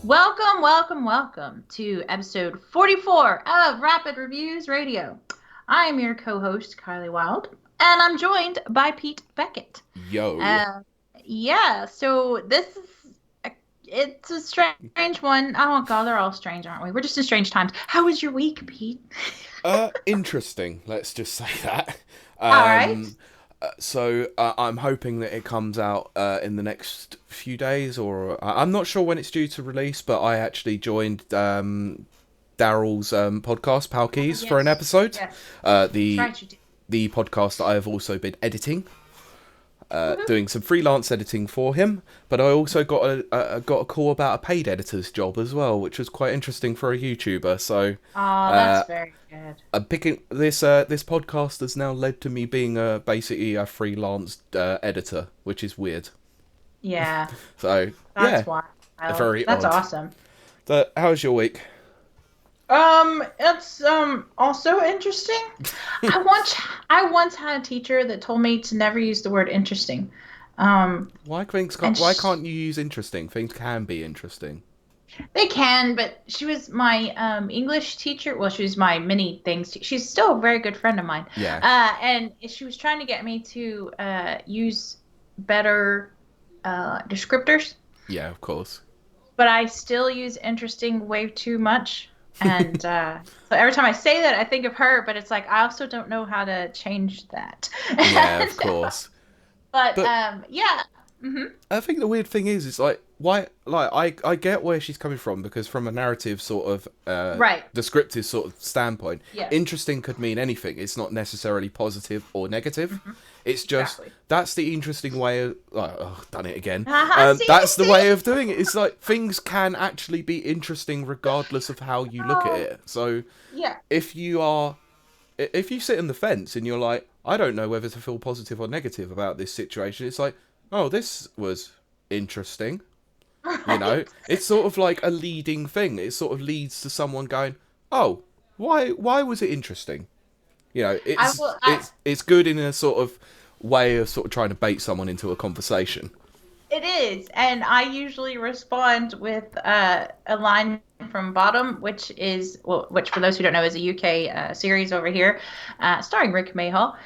Welcome, welcome, welcome to episode 44 of Rapid Reviews Radio. I am your co-host, Kylie Wild, and I'm joined by Pete Beckett. Yo. Uh, so it's a strange one. Oh god, they're all strange, aren't we? We're just in strange times. How was your week, Pete? Interesting. Let's just say that. All right. I'm hoping that it comes out in the next few days, or I'm not sure when it's due to release. But I actually joined Daryl's podcast, Pal Oh, Keys, for an yes. episode. Yes. Uh, That's the right, you did. the podcast that I have also been editing. Mhm. Doing some freelance editing for him, but I also got a call about a paid editor's job as well, which was quite interesting for a YouTuber. So Oh, that's uh, very good. I'm picking this podcast has now led to me being basically a freelance editor, which is weird. Yeah, So that's yeah, wild. very That's odd. awesome. But how's your week? It's also interesting. I once I once had a teacher that told me to never use the word interesting. Um, and Why can't you use interesting? Things can be interesting. they can, but she was my English teacher. Well, she was my many things. She's still a very good friend of mine. Yeah, And she was trying to get me to use better descriptors, yeah, of course. but I still use interesting way too much. And so every time I say that, I think of her, but it's like I also don't know how to change that. Yeah, of And, course. but But yeah. Hmm. I think the weird thing is, it's like why, like I get where she's coming from because from a narrative sort of Right. descriptive sort of standpoint, Yes. interesting could mean anything. It's not necessarily positive or negative. Hmm. It's just Exactly. that's the interesting way of. Oh, done it again. See, That's the see. way of doing it. It's like things can actually be interesting regardless of how you look at Oh, it. So yeah. if you are, if you sit on the fence and you're like, I don't know whether to feel positive or negative about this situation. It's like, oh, this was interesting. You know, Right. it's sort of like a leading thing. It sort of leads to someone going, "Oh, why was it interesting?" You know, I it's will. it's it's good in a sort of way of sort of trying to bait someone into a conversation. It is, and I usually respond with a line from Bottom, which for those who don't know is a UK series over here, starring Rick Mayhall.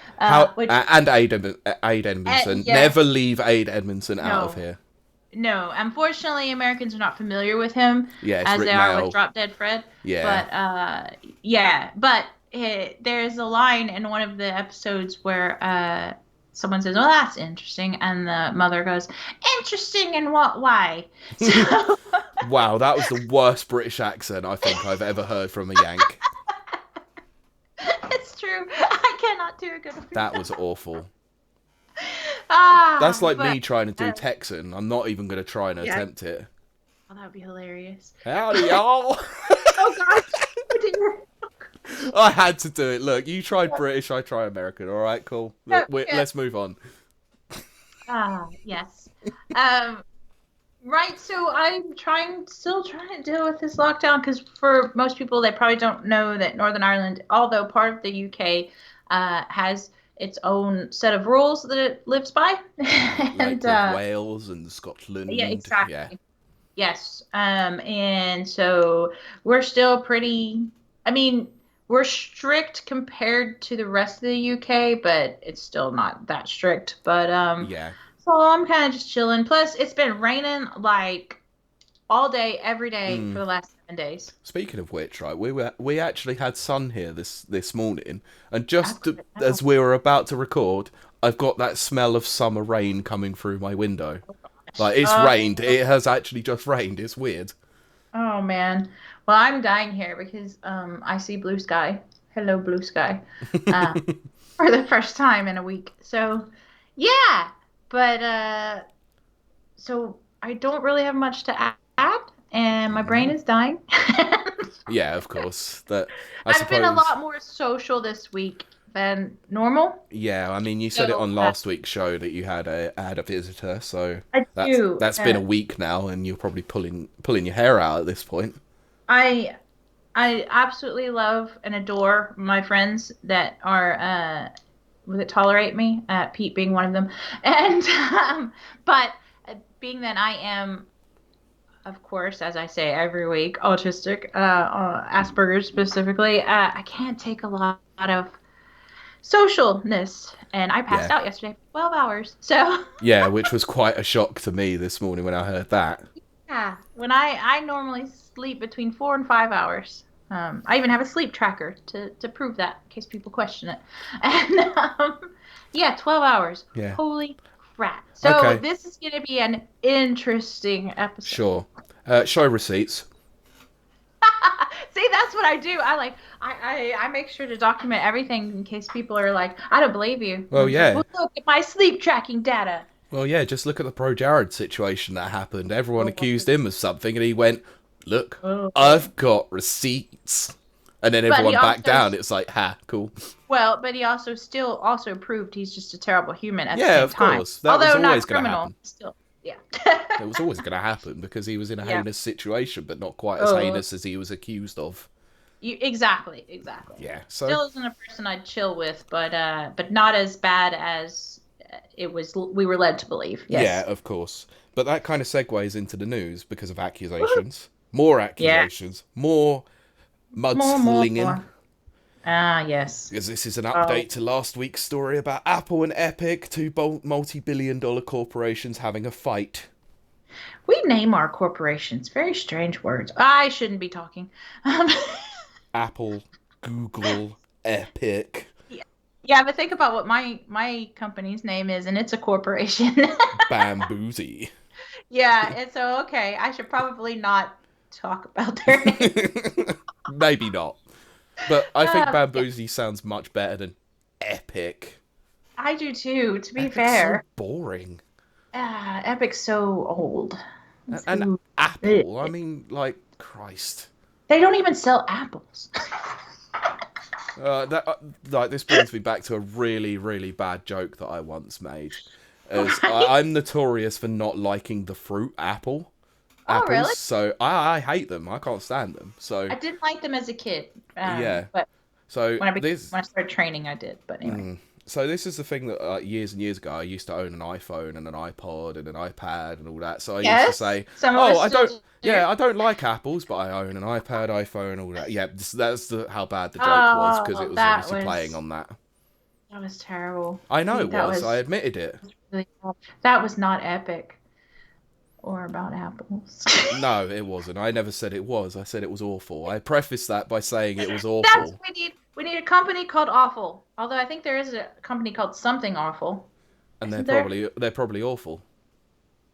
Which And Aid Edmondson. Never yes, leave Aid Edmondson out of no, here. no. Unfortunately, Americans are not familiar with him Yeah, it's as Rick they are with Mail. Drop Dead Fred. Yeah, But yeah, but there's a line in one of the episodes where someone says, "Well, that's interesting," and the mother goes, "Interesting in what way?" So wow, that was the worst British accent I think I've ever heard from a Yank. it's true. I cannot do a good one. That was awful. That's like But me trying to do uh, Texan. I'm not even going to try and yeah, attempt it. well, that would be hilarious. Howdy, y'all. Oh gosh, oh dear. I had to do it. Look, you tried British, I try American. All right, cool. Yeah, yeah. Let's move on. Yes. Um, right. So still trying to deal with this lockdown because for most people, they probably don't know that Northern Ireland, although part of the UK, has its own set of rules that it lives by, and Like with Wales and yeah, Scotland. Yeah. exactly. Yes. And so we're still pretty, I mean, we're strict compared to the rest of the UK, but it's still not that strict. But Yeah. so I'm kind of just chilling. Plus, it's been raining like all day, every day for Mm. the last 7 days. Speaking of which, right, we actually had sun here this morning, and I've just got it now. as we were about to record, I've got that smell of summer rain coming through my window. Oh Like gosh. it's rained. It has actually just rained. It's weird. Oh man. Well, I'm dying here because I see blue sky. Hello, blue sky. Uh, for the first time in a week. So, yeah. But so I don't really have much to add, and my brain Mhm. is dying. Yeah, of course. That I I've been a suppose. lot more social this week than normal. Yeah, I mean, you said it So on last week's show that you had a visitor, so I do. that's been a week now, and you're probably pulling your hair out at this point. I I absolutely love and adore my friends that are that tolerate me. Pete being one of them, and but being that I am of course, as I say every week, autistic, Asperger's specifically. I can't take a lot of socialness, and I passed Yeah. out yesterday for 12 hours. So, Yeah, which was quite a shock to me this morning when I heard that. yeah, when I normally sleep between 4 and 5 hours. I even have a sleep tracker to prove that in case people question it. And yeah, 12 hours. Yeah. Holy crap. So Okay. this is going to be an interesting episode. Sure. Show receipts. See, that's what I do. I make sure to document everything in case people are like, I don't believe you. And Well, I'm just like, yeah. well, look at my sleep tracking data. Well, yeah. Just look at the Pro Jared situation that happened. Everyone Oh, accused him of something, and he went, "Look, oh. I've got receipts." And then But he everyone backed also, down. It's like, ha, cool. but he also still also proved he's just a terrible human at the Yeah, same of time. course. That was Although always not going to criminal, happen. still, yeah. It was always going to happen because he was in a Yeah. heinous situation, but not quite as Oh, heinous as he was accused of. exactly. Yeah. So Still isn't a person I'd chill with, but not as bad as it was. We were led to believe. yeah, Yes. of course. But that kind of segues into the news because of Woohoo. accusations. More Yeah. accusations. More mudslinging. More. Ah, yes. Because this is an Oh, update to last week's story about Apple and Epic, two multi-billion-dollar corporations having a fight. we name our corporations very strange words. I shouldn't be talking. Um, Apple, Google, Epic, yeah, yeah, but think about what my company's name is, and it's a corporation. Bamboozy. Yeah, and so okay, I should probably not talk about their name. Maybe not. But I think Yeah, Bamboozy sounds much better than Epic. I do too. To be Epic's so fair, boring. Epic's so old. It's And so, ugh. Apple, I mean, like, Christ. They don't even sell apples. That like this brings me back to a really, really bad joke that I once made. As Right? I'm notorious for not liking the fruit Oh, apples, really? so I hate them. I can't stand them. So I didn't like them as a kid, yeah, but so this when I started training, I did. But anyway. so this is the thing that years and years ago I used to own an iPhone and an iPod and an iPad and all that. So I used to Yes, say, some of "Oh, us I still don't, do. yeah, I don't like apples, but I own an iPad, iPhone, all that." Yeah, how bad the joke was because it Oh, was obviously playing on that. that was terrible. I know See, it was. I admitted it. really that was not epic or about apples. No, it wasn't. I never said it was. I said it was awful. I prefaced that by saying it was That's awful. we need a company called Awful. Although I think there is a company called Something Awful. And Isn't there? they're probably awful.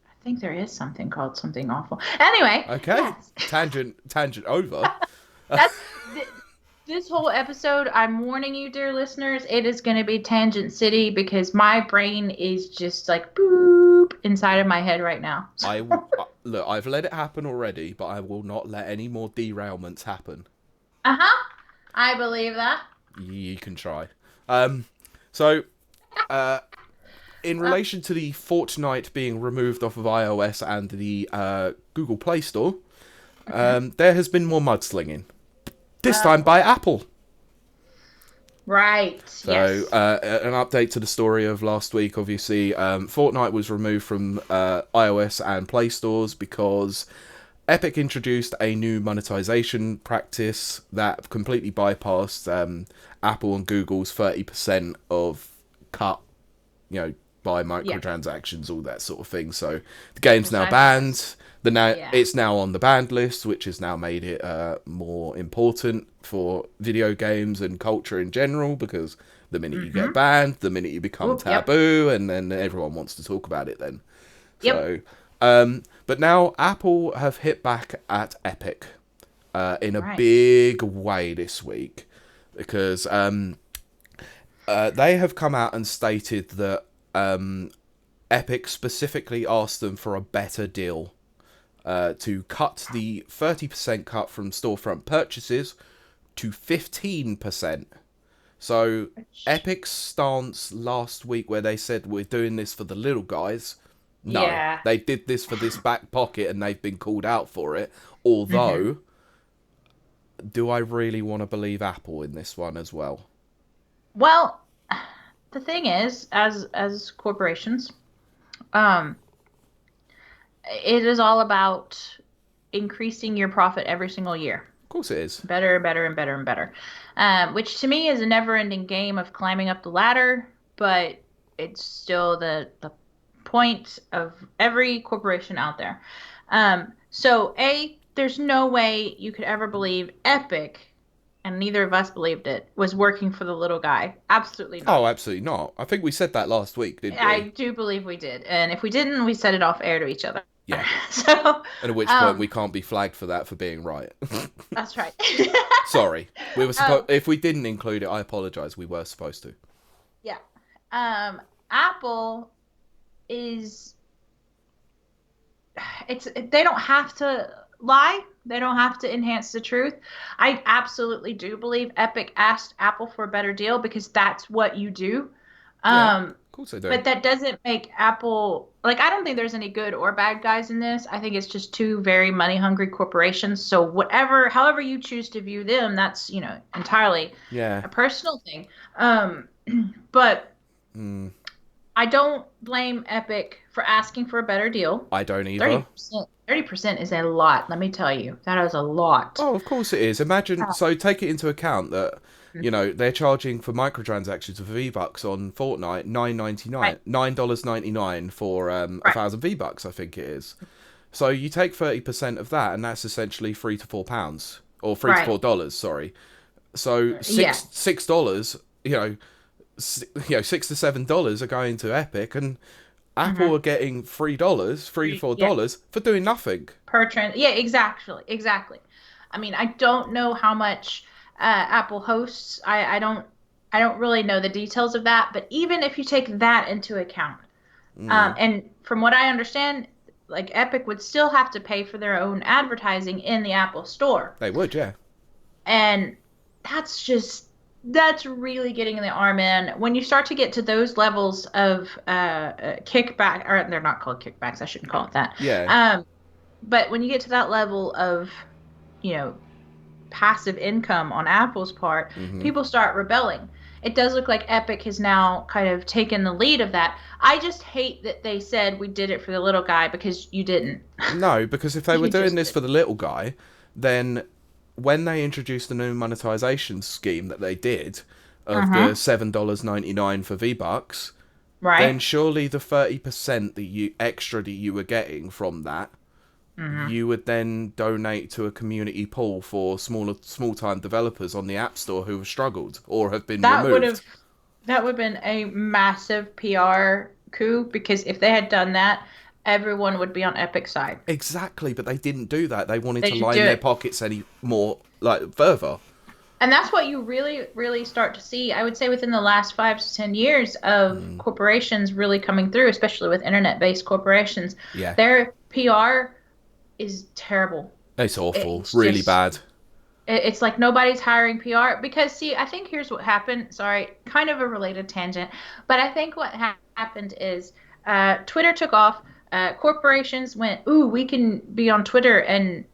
I think there is something called Something Awful. Anyway, Okay, yes. tangent over. That's th- this whole episode. I'm warning you, dear listeners, it is going to be Tangent City because my brain is just like boop inside of my head right now. Look. I've let it happen already, but I will not let any more derailments happen. Uh-huh. I believe that. You can try. So, in Uh, relation to the Fortnite being removed off of iOS and the Google Play Store, mhm. there has been more mudslinging. This uh, time by Apple. right. So, Yes. an update to the story of last week. Obviously, Fortnite was removed from iOS and Play stores because Epic introduced a new monetization practice that completely bypassed Apple and Google's 30% of cut, by Yeah. microtransactions, all that sort of thing. So the game's Which now I thought was banned. yeah. It's now on the banned list, which has now made it more important for video games and culture in general because the minute you get Mm-hmm. banned, the minute you become Oh, yep. taboo, and then everyone wants to talk about it then. Yep. So, but now Apple have hit back at Epic in a Right. big way this week because they have come out and stated that Epic specifically asked them for a better deal to cut the 30% cut from storefront purchases to 15%. So Epic's stance last week where they said we're doing this for the little guys, no. Yeah. They did this for this back pocket and they've been called out for it. Mm-hmm. Although, do I really want to believe Apple in this one as well? Well, the thing is, as corporations, um, it is all about increasing your profit every single year. Of course it is. Better and better and better and better. Which to me is a never-ending game of climbing up the ladder, but it's still the point of every corporation out there. So there's no way you could ever believe Epic, and neither of us believed it, was working for the little guy. Absolutely not. Oh, absolutely not. I think we said that last week, didn't we? I do believe we did. And if we didn't, we said it off air to each other. Yeah. So, And at which point we um, can't be flagged for that for being right. that's right. Sorry. We were supposed. um, If we didn't include it, I apologize. We were supposed to. yeah. Apple is they don't have to lie. They don't have to enhance the truth. I absolutely do believe Epic asked Apple for a better deal because that's what you do. Yeah. Um, Of course I do. but that doesn't make Apple like I don't think there's any good or bad guys in this. I think it's just two very money hungry corporations. So however you choose to view them, that's, entirely Yeah. a personal thing. Um, but Mm, I don't blame Epic for asking for a better deal. I don't either. 30% is a lot, let me tell you. That is a lot. Oh, of course it is. Imagine, Uh, so take it into account that, they're charging for microtransactions of V-Bucks on Fortnite, Right, $9.99 for a right. thousand V-Bucks, I think it is. So you take 30% of that, and that's essentially £3 to £4, or Right. $3 to $4, sorry. So Yeah. $6, $6 to $7 are going to Epic, and Apple hmm are getting $3 to Yeah. $4 for doing nothing. Yeah, exactly. Exactly. I mean, I don't know how much Apple hosts. I don't really know the details of that, but even if you take that into account, Mm, and from what I understand, like Epic would still have to pay for their own advertising in the Apple Store. they would, yeah. And that's really getting in the arm in. When you start to get to those levels of kickback, or they're not called kickbacks, I shouldn't call it that. Yeah. Um, but when you get to that level of, you know, passive income on Apple's part, hmm people start rebelling. It does look like Epic has now kind of taken the lead of that. I just hate that they said we did it for the little guy because you didn't. No, because if they were You doing just this did. for the little guy, then when they introduced the new monetization scheme that they did of the Uh-huh. $7.99 for V-Bucks, then Right? surely the 30% that you were getting from that, Mm-hmm. you would then donate to a community pool for small time developers on the App Store who have struggled or have been That would have removed. that would have been a massive PR coup because if they had done that, everyone would be on Epic's side. Exactly, but they didn't do that. They wanted They to should do line their it. pockets any more like further. And that's what you really, really start to see, I would say, within the last 5 to 10 years of Mm, corporations really coming through, especially with internet-based corporations. yeah, Their PR is terrible. it's awful, It's really just, bad. it's like nobody's hiring PR because, see, I think here's what happened. Sorry, kind of a related tangent, but I think what happened is Twitter took off. Corporations went, ooh, we can be on Twitter and,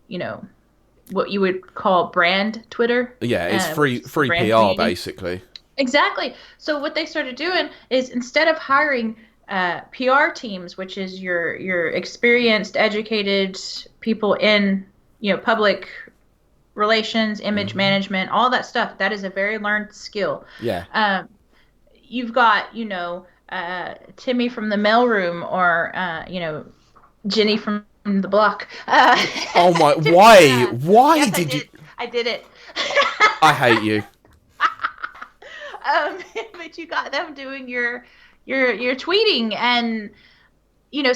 what you would call brand Twitter, Yeah, it's which is the free brand PR community. basically. Exactly. So what they started doing is instead of hiring PR teams, which is your experienced, educated people in public relations, image hmm management, all that stuff, that is a very learned skill. Yeah. Um, you've got Timmy from the mailroom or Jenny from the block. Oh my! Tiffany, Why? Why yes, I did you? did. I did it. I hate you. But you got them doing your tweeting, and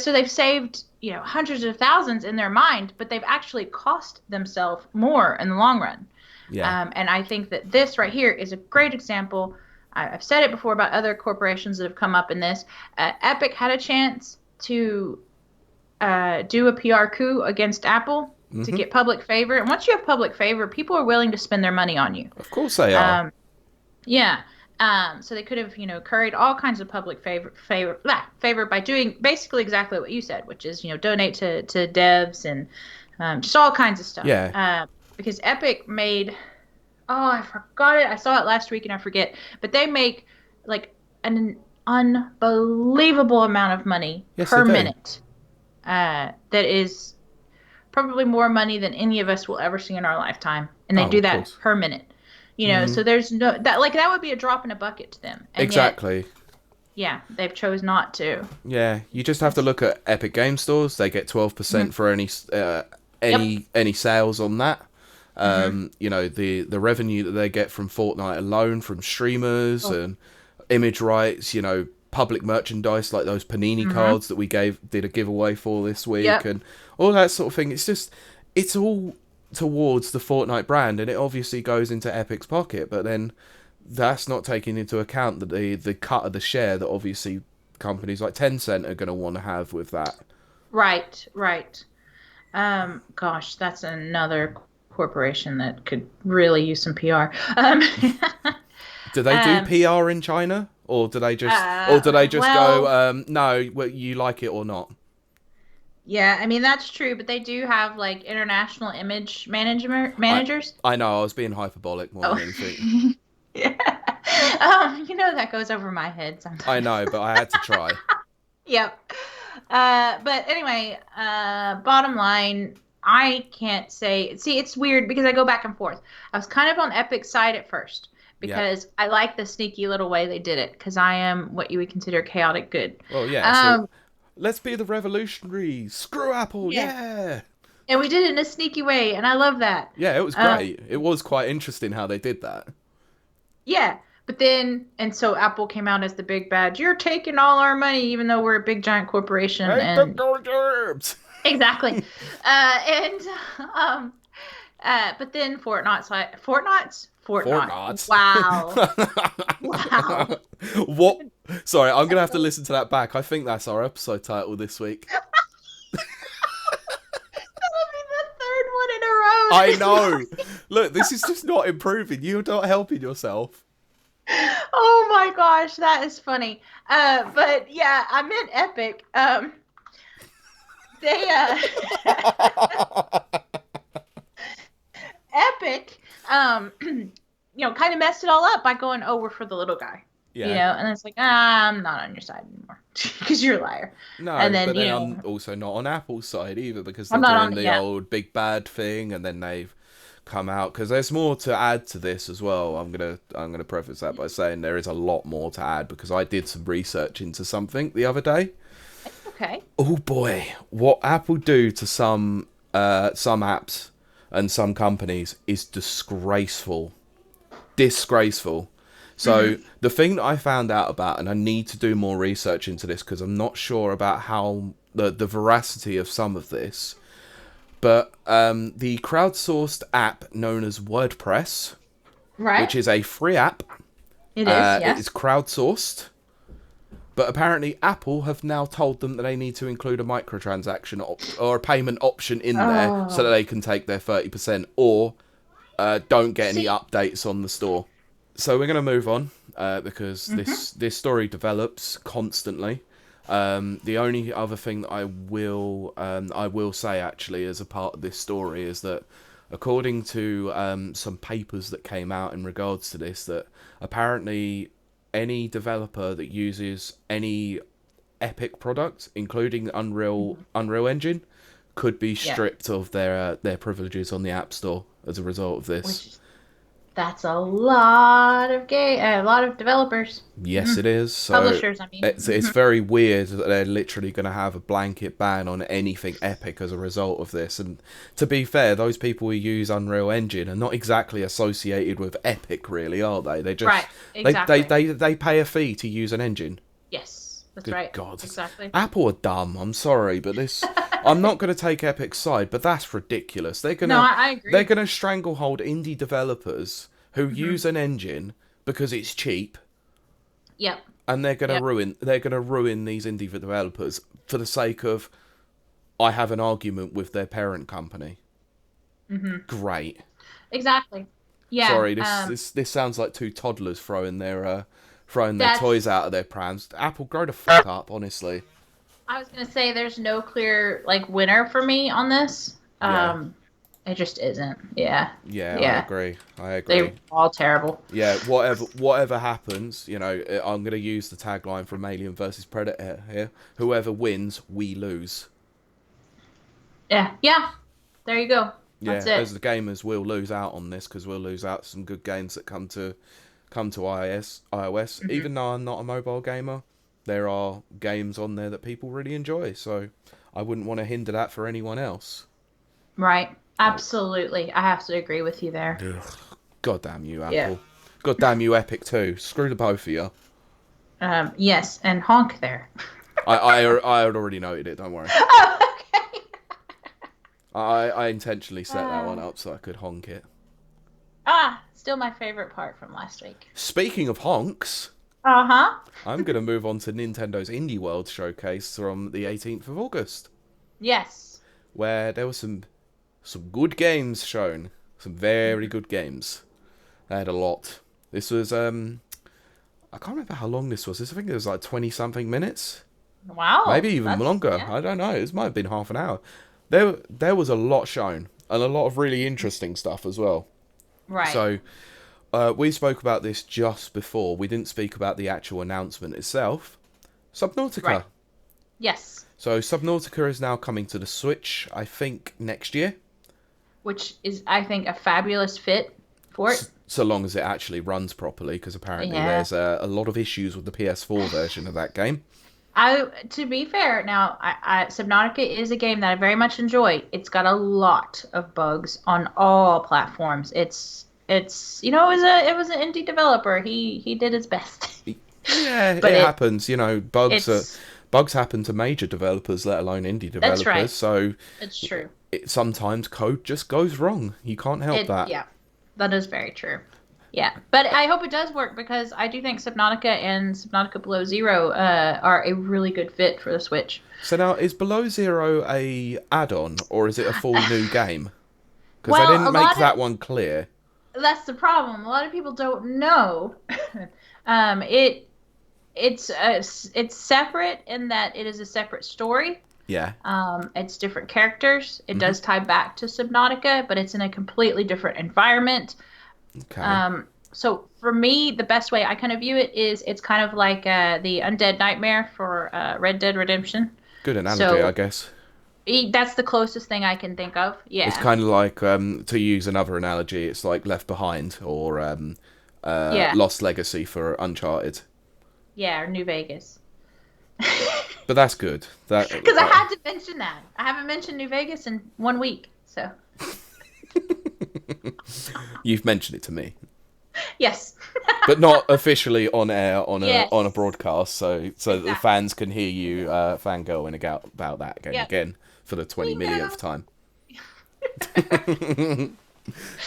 so they've saved hundreds of thousands in their mind, but they've actually cost themselves more in the long run. Yeah. And I think that this right here is a great example. I've said it before about other corporations that have come up in this. Epic had a chance to do a PR coup against Apple to hmm get public favor. And once you have public favor, people are willing to spend their money on you. Of course they are. Um, yeah. So they could have, curried all kinds of public favor by doing basically exactly what you said, which is, donate to devs and just all kinds of stuff. Yeah. Because Epic made, oh, I forgot it. I saw it last week and I forget, but they make like an unbelievable amount of money Yes, they per do. minute. That is probably more money than any of us will ever see in our lifetime, and they Oh, do of that course. per minute. Mm, So there's no that like that would be a drop in a bucket to them, and yet, exactly. yeah, they've chose not to. Yeah, you just have to That's look at Epic Game Stores. They get mhm. 12% for Yep. any sales on that. Hmm. The revenue that they get from Fortnite alone, from streamers Oh. and image rights, public merchandise like those Panini Hmm. cards that we did a giveaway for this week, Yep. and all that sort of thing. It's all towards the Fortnite brand, and it obviously goes into Epic's pocket. But then that's not taking into account that the cut of the share that obviously companies like Tencent are going to want to have with that. Right. Right. Gosh, that's another corporation that could really use some PR. Do they do Um, PR in China, or do they just go, well, no, well, you like it or not? yeah, I mean that's true, but they do have like international image management I managers. I know I was being hyperbolic more Oh, than anything. yeah. That goes over my head I sometimes. know, but I had to try. Yep. But anyway, bottom line, I can't say. See, it's weird because I go back and forth. I was kind of on Epic's side at first Yep. because I like the sneaky little way they did it because I am what you would consider chaotic good. Well, yeah. So Um, let's be the revolutionaries. Screw Apple. yeah, Yeah. and we did it in a sneaky way, and I love that. Yeah, it was Um, great. It was quite interesting how they did that. yeah, but then, and so Apple came out as the big bad. You're taking all our money, even though we're a big giant corporation, Hey, the and gerbs. exactly. And um, but then Fortnite. Fortnite. Wow, wow. What? Sorry, I'm gonna have to listen to that back. I think that's our episode title this week. That'll be the third one in a row. I That is know. not. Look, this is just not improving. You're not helping yourself. Oh my gosh, that is funny. But yeah, I meant Epic. They Epic, kind of messed it all up by going, "Oh, we're for the little guy," Yeah. and it's like, I'm not on your side anymore because you're a liar. And No, then, but then I'm also not on Apple's side either because I'm they're not doing on. the Yeah. old big bad thing, and then they've come out because there's more to add to this as well. I'm gonna preface that by saying there is a lot more to add because I did some research into something the other day. Okay. Oh boy, what Apple do to some apps and some companies is disgraceful. Disgraceful. So Hmm. the thing that I found out about, and I need to do more research into this because I'm not sure about how the veracity of some of this, but the crowdsourced app known as WordPress, Right. which is a free app, It is. it is Yes. crowdsourced. But apparently, Apple have now told them that they need to include a microtransaction or a payment option in there so that Oh. they can take their 30% or don't get any See. updates on the store. So we're going to move on because Hmm. this story develops constantly. The only other thing that I will say actually as a part of this story is that according to some papers that came out in regards to this, that apparently any developer that uses any Epic product, including Unreal Engine, could be Yeah. stripped of their privileges on the App Store as a result of this. Which that's a lot of developers, Yes, it is. So publishers. I mean. it's very weird that they're literally going to have a blanket ban on anything Epic as a result of this. And to be fair, those people who use Unreal Engine are not exactly associated with Epic, really, are they? They Right. just Exactly. they pay a fee to use an engine. Yes. That's Good right. God, Exactly. Apple are dumb. I'm sorry, but this. I'm not going to take Epic's side, but that's ridiculous. No, I They're agree. gonna stranglehold indie developers who Hmm. use an engine because it's cheap, Yep. and Yep. they're gonna ruin these indie developers for the sake of I have an argument with their parent company. Hmm. Great. Exactly. Yeah. Sorry, this sounds like two toddlers throwing their That's. toys out of their prams. Apple, grow the fuck up, honestly. I was gonna say there's no clear like winner for me on this. Yeah, It just isn't. Yeah. yeah, I Yeah. agree. I They're agree. all terrible. Yeah, whatever happens, I'm gonna use the tagline from Alien versus Predator here. Whoever wins, we lose. Yeah. Yeah. There you go. That's Yeah, it. as the gamers, we'll lose out on this because we'll lose out some good games that come to iOS. iOS. Hmm. Even though I'm not a mobile gamer, there are games on there that people really enjoy. So I wouldn't want to hinder that for anyone else. Right. Oh, Absolutely. I have to agree with you there. ugh. God damn you, Yeah. Apple. God damn you, Epic too. Screw the both of you. Yes, and honk there. I had already noted it. Don't worry. Oh, okay. I intentionally set that one Uh, up so I could honk it. Still my favorite part from last week. Speaking of honks, Uh-huh. I'm going to move on to Nintendo's Indie World showcase from the 18th of August, Yes. where there were some good games shown, some very good games. They had a lot. This was I can't remember how long this was. I think it was like 20 something minutes, maybe Wow. even That's longer. yeah. I don't know. It might have been half an hour. There was a lot shown and a lot of really interesting stuff as well. Right. So we spoke about this just before. We didn't speak about the actual announcement itself. Right. Subnautica. Yes. So Subnautica is now coming to the Switch, I think, next year. Which is, I think, a fabulous fit for it. So long as it actually runs properly, because apparently Yeah. there's a lot of issues with the PS4 version of that game. To be fair, now, Subnautica is a game that I very much enjoy. It's got a lot of bugs on all platforms. It was an indie developer. He did his best. Yeah, it But happens. it's Bugs happen to major developers, let alone indie that's developers. right. So It's true. sometimes code just goes wrong. You can't help that. Yeah, that is very true. Yeah, but I hope it does work because I do think Subnautica and Subnautica Below Zero are a really good fit for the Switch. So now, is Below Zero a add-on or is it a full new game? Because they Well, didn't make that one clear. that's the problem. A lot of people don't know. um, it it's separate in that it is a separate story. Yeah. It's different characters. It Hmm. does tie back to Subnautica, but it's in a completely different environment. Okay. So for me, the best way I kind of view it is it's kind of like the Undead Nightmare for Red Dead Redemption. Good analogy, I So guess. that's the closest thing I can think of. It's Yeah. kind of like, to use another analogy, it's like Left Behind or Yeah. Lost Legacy for Uncharted. Yeah, or New Vegas. But that's good. That Because I had to mention that. I haven't mentioned New Vegas in 1 week. So, you've mentioned it to me, yes. but not officially on air Yes. on a broadcast, so that the Exactly. fans can hear you fangirling about that game Yep. again for the 20 We millionth know. time.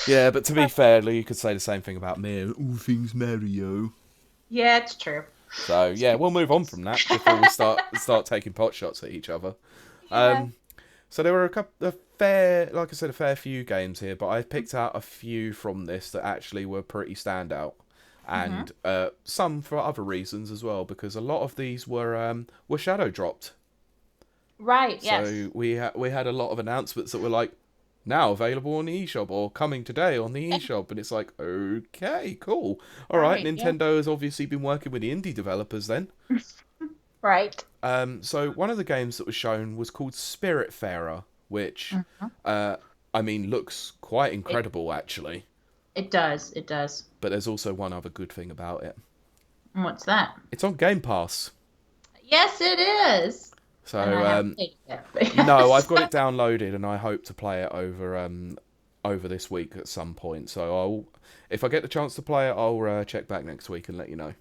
Yeah, but to be fair, you could say the same thing about me. All things Mario. Yeah, it's true. So yeah, we'll move on from that before we start taking pot shots at each other. Yeah. So there were like I said, a fair few games here, but I picked out a few from this that actually were pretty standout, Hmm. and some for other reasons as well, because a lot of these were shadow dropped. Right. Yes. So we had a lot of announcements that were like now available on the eShop or coming today on the eShop, and it's like, okay, cool, all right. Right. Yeah. Nintendo has obviously been working with the indie developers then. Right. So one of the games that was shown was called Spiritfarer, which, Mhm. I mean, looks quite It incredible actually. it does. It does. But there's also one other good thing about it. And what's that? It's on Game Pass. Yes, it is. So And I haven't played it yet. But no, I've yes. got it downloaded, and I hope to play it over this week at some point. So if I get the chance to play it, I'll check back next week and let you know.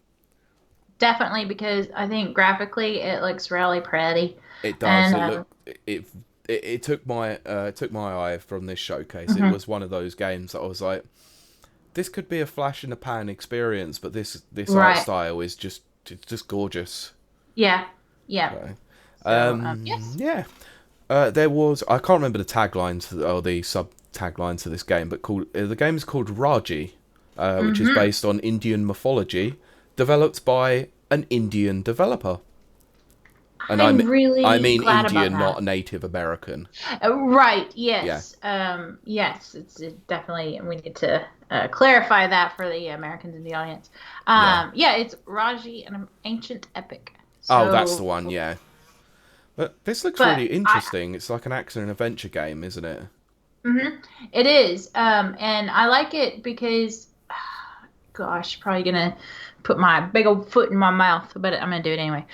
Definitely because I think graphically it looks really pretty. It does. And It took my eye from this showcase. It mhm. was one of those games that I was like, this could be a flash in the pan experience, but this art Right. style is it's just gorgeous. Yeah. Yeah. So, So yes. yeah. There was, I can't remember the taglines or the sub taglines to this game, but the game is called Raji, which is Hmm. based on Indian mythology, developed by an Indian developer. And I'm I really mean glad about Indian, not that. Native American. Right. Yeah, Yes. Yes. It definitely. We need to clarify that for the Americans in the audience. yeah. Yeah. It's Raji, an ancient epic. Oh, that's the So, one. Yeah. But this looks but really I interesting. It's like an action and adventure game, isn't it? hmm It is. And I like it because, gosh, probably gonna put my big old foot in my mouth, but I'm gonna do it anyway.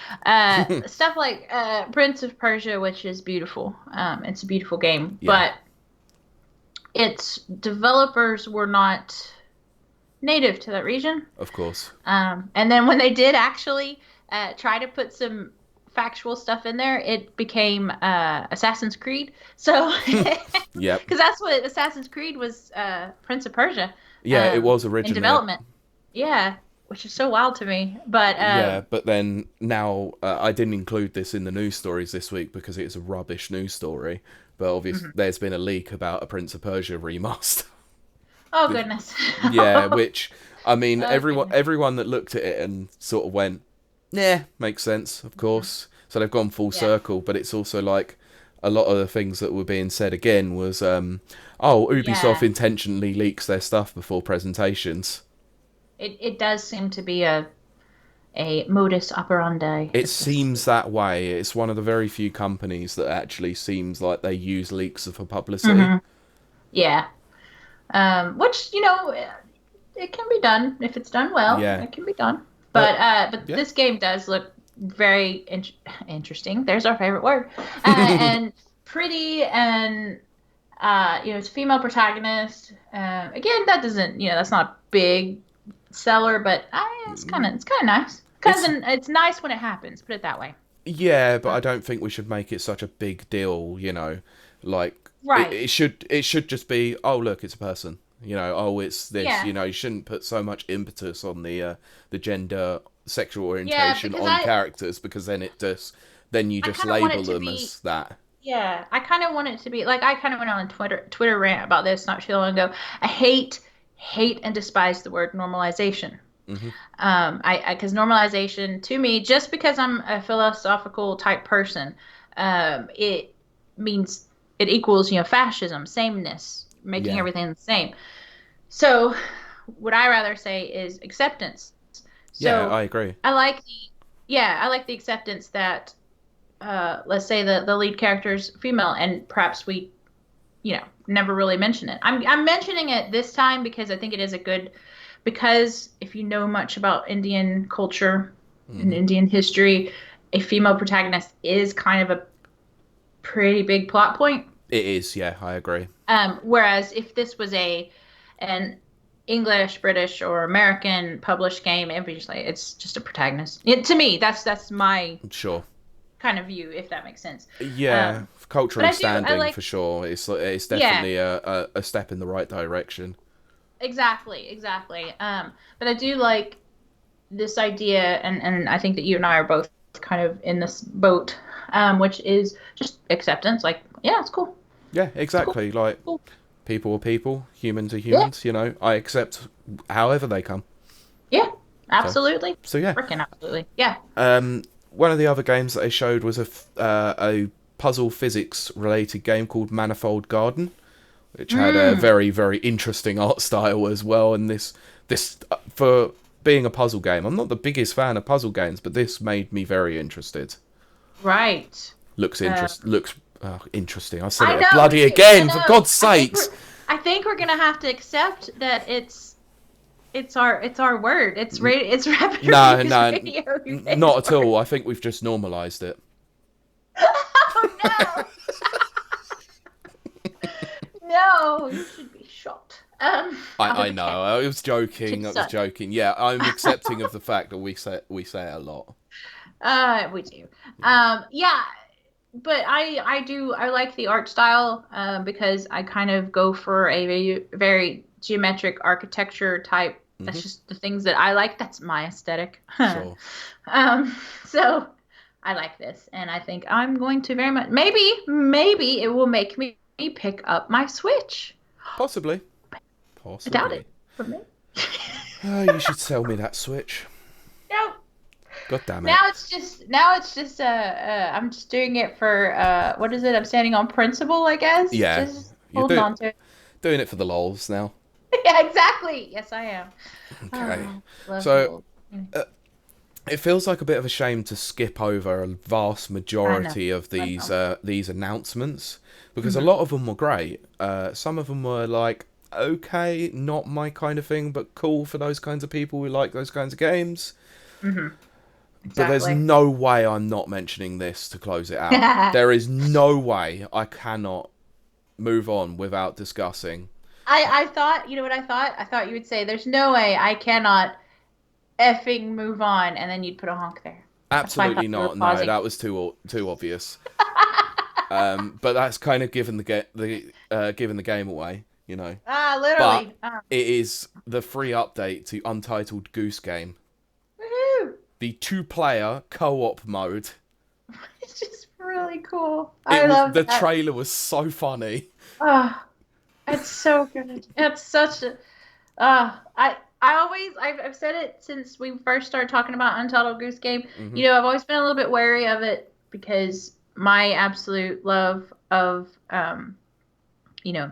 Stuff like Prince of Persia, which is beautiful. It's a beautiful game, Yeah, but its developers were not native to that region. of course. And then when they did actually try to put some factual stuff in there, it became Assassin's Creed. So, Yep. because that's what Assassin's Creed was, Prince of Persia, Yeah, it was in originally. development. Yeah, which is so wild to me. But Yeah, but then now I didn't include this in the news stories this week because it's a rubbish news story. But obviously, mhm. there's been a leak about a Prince of Persia remaster. Oh goodness. Yeah, which I mean, Oh goodness. everyone that looked at it and sort of went, "Yeah, makes sense, of Mhm. course." So they've gone full Yeah. circle. But it's also like a lot of the things that were being said again was, "Oh, Ubisoft Yeah. intentionally leaks their stuff before presentations." It does seem to be a modus operandi, It as they say. seems that way. It's one of the very few companies that actually seems like they use leaks for publicity. hmm Yeah. Which, it can be done if it's done well. Yeah, It can be done. but But yeah, this game does look very interesting. There's our favorite word. And pretty, and it's a female protagonist. Again, that doesn't, that's not a big seller, but it's kind of nice. it's It's nice when it happens. Put it that way. yeah, but Uh, I don't think we should make it such a big deal. Like right. it should just be, oh look, it's a person. Oh it's this. Yeah. You shouldn't put so much impetus on the gender, sexual Yeah, orientation because on characters because then you I just kind of want label it to them be. as that. Yeah, I kind of want it to be like I kind of went on a Twitter rant about this not too long ago. I hate and despise the word normalization. Hmm. I because normalization to me, just because I'm a philosophical type person, it means it equals fascism, sameness, making Yeah, everything the same. So what I rather say is acceptance. yeah, So I agree. I like the yeah, I like the acceptance that let's say the lead character is female, and perhaps we, never really mention it. I'm mentioning it this time because I think it is a good, because if you know much about Indian culture and Hmm. Indian history, a female protagonist is kind of a pretty big plot point. It is, yeah, I agree. Whereas if this was an English, British, or American published game, obviously it's just a protagonist. To me, that's my Sure. kind of view, if that makes sense. Yeah, Um, but culturally I standing like, for sure. It's yeah, definitely a step in the right direction. exactly. But I do like this idea, and I think that you and I are both kind of in this boat, which is just acceptance. Like, yeah, it's cool. Yeah, It's cool. exactly. Like Cool. people are people, humans are Yeah, humans. I accept however they come. yeah, So absolutely. so yeah. Freaking absolutely. Yeah. One of the other games that they showed was a puzzle physics related game called Manifold Garden, which had a Mm, very very interesting art style as well. And this for being a puzzle game, I'm not the biggest fan of puzzle games, but this made me very interested. right. Uh, Looks interesting. I said I it know, me bloody too. I again, for know. God's sakes. I think we're gonna have to accept that it's our word. It's Rapid No, Reviews no, Radio not UK's at word. all. I think we've just normalised it. Oh no. No, you should be shot. I know. Okay. I was joking. Should I was suck. joking. Yeah, I'm accepting of the fact that we say it a lot. We do. Yeah, but I like the art style because I kind of go for a very geometric architecture type. That's Hmm. just the things that I like. That's my aesthetic. Sure. So I like this, and I think I'm going to very much maybe it will make me pick up my Switch. Possibly. I doubt Possibly. it, but maybe. You should sell me that Switch. No. God damn it. Now it's just I'm just doing it for what is it? I'm standing on principle, I guess. Yeah, Just you're holding on to it. doing it for the lols now. Yeah, exactly. Yes, I am. Okay. Oh, love the So old. uh, it feels like a bit of a shame to skip over a vast I know. majority of I know. these announcements because a Hmm. lot of them were great. Some of them were like okay, not my kind of thing, but cool for those kinds of people who like those kinds of games. Hmm. But there's Exactly. no way I'm not mentioning this to close it out. There is no way I cannot move on without discussing. I thought, you know what I thought? I thought you would say, "There's no way I cannot effing move on," and then you'd put a honk there. That's why I thought Absolutely you were not. No, pausing. that was too obvious. But that's kind of giving the game away, you know. Ah, But literally. it is the free update to Untitled Goose Game, Woohoo! the two-player co-op mode. It's just really cool. It I was love the that. trailer was so funny. Oh, it's so good. It's such a. I always I've said it since we first started talking about Untitled Goose Game. Hmm. You know, I've always been a little bit wary of it because my absolute love of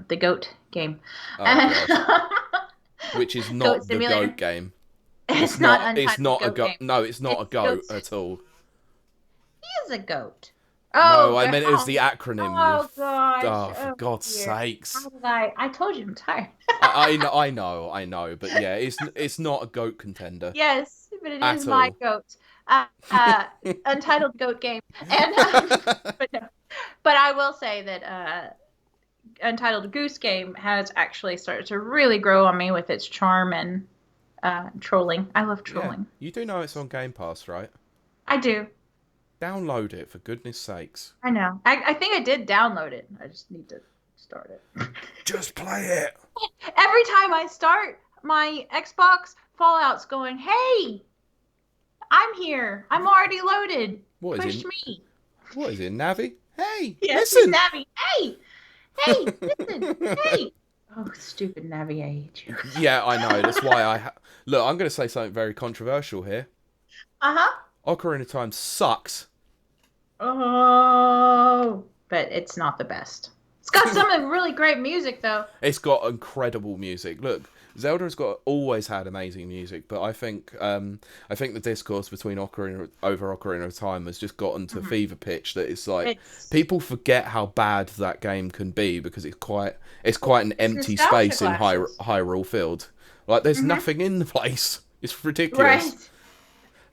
the goat game. Oh And god, which is Goat not the goat Simulator. game. It's It's not not. It's Untitled not a Goat goat. Game. No, it's not a It's goat goats. at all. He is a goat. No, Oh, I God. meant it was the acronym. Oh gosh. Oh, for Oh God's dear. sakes! How did I told you I'm tired. I know, but yeah, it's not a goat contender Yes, but it is at my all. goat. Uh, uh, Untitled Goat Game. And but no. But I will say that Untitled Goose Game has actually started to really grow on me with its charm and trolling. I love Yeah, trolling. you do know it's on Game Pass, right? I do. Download it for goodness sakes. I know. I think I did download it. I just need to start it. Just play it. Every time I start my Xbox, Fallout's going, "Hey, I'm here. I'm already loaded. What is Push it? me." What is it, Navi? Hey, Yes, he's listen. Navi. Hey, hey, listen. Hey. Oh, stupid Navi, I hate you. Yeah, I know. That's why look. I'm going to say something very controversial here. Uh-huh. Ocarina of Time sucks. Oh, but it's not the best. It's got some really great music though. It's got incredible music. Look, Zelda's got always had amazing music, but I think the discourse between Ocarina of Time has just gotten to Mhm. fever pitch that it's like It's people forget how bad that game can be because it's quite an it's empty nostalgia space in glasses. Hyrule Field. Like there's Hmm. nothing in the place. It's ridiculous. Right.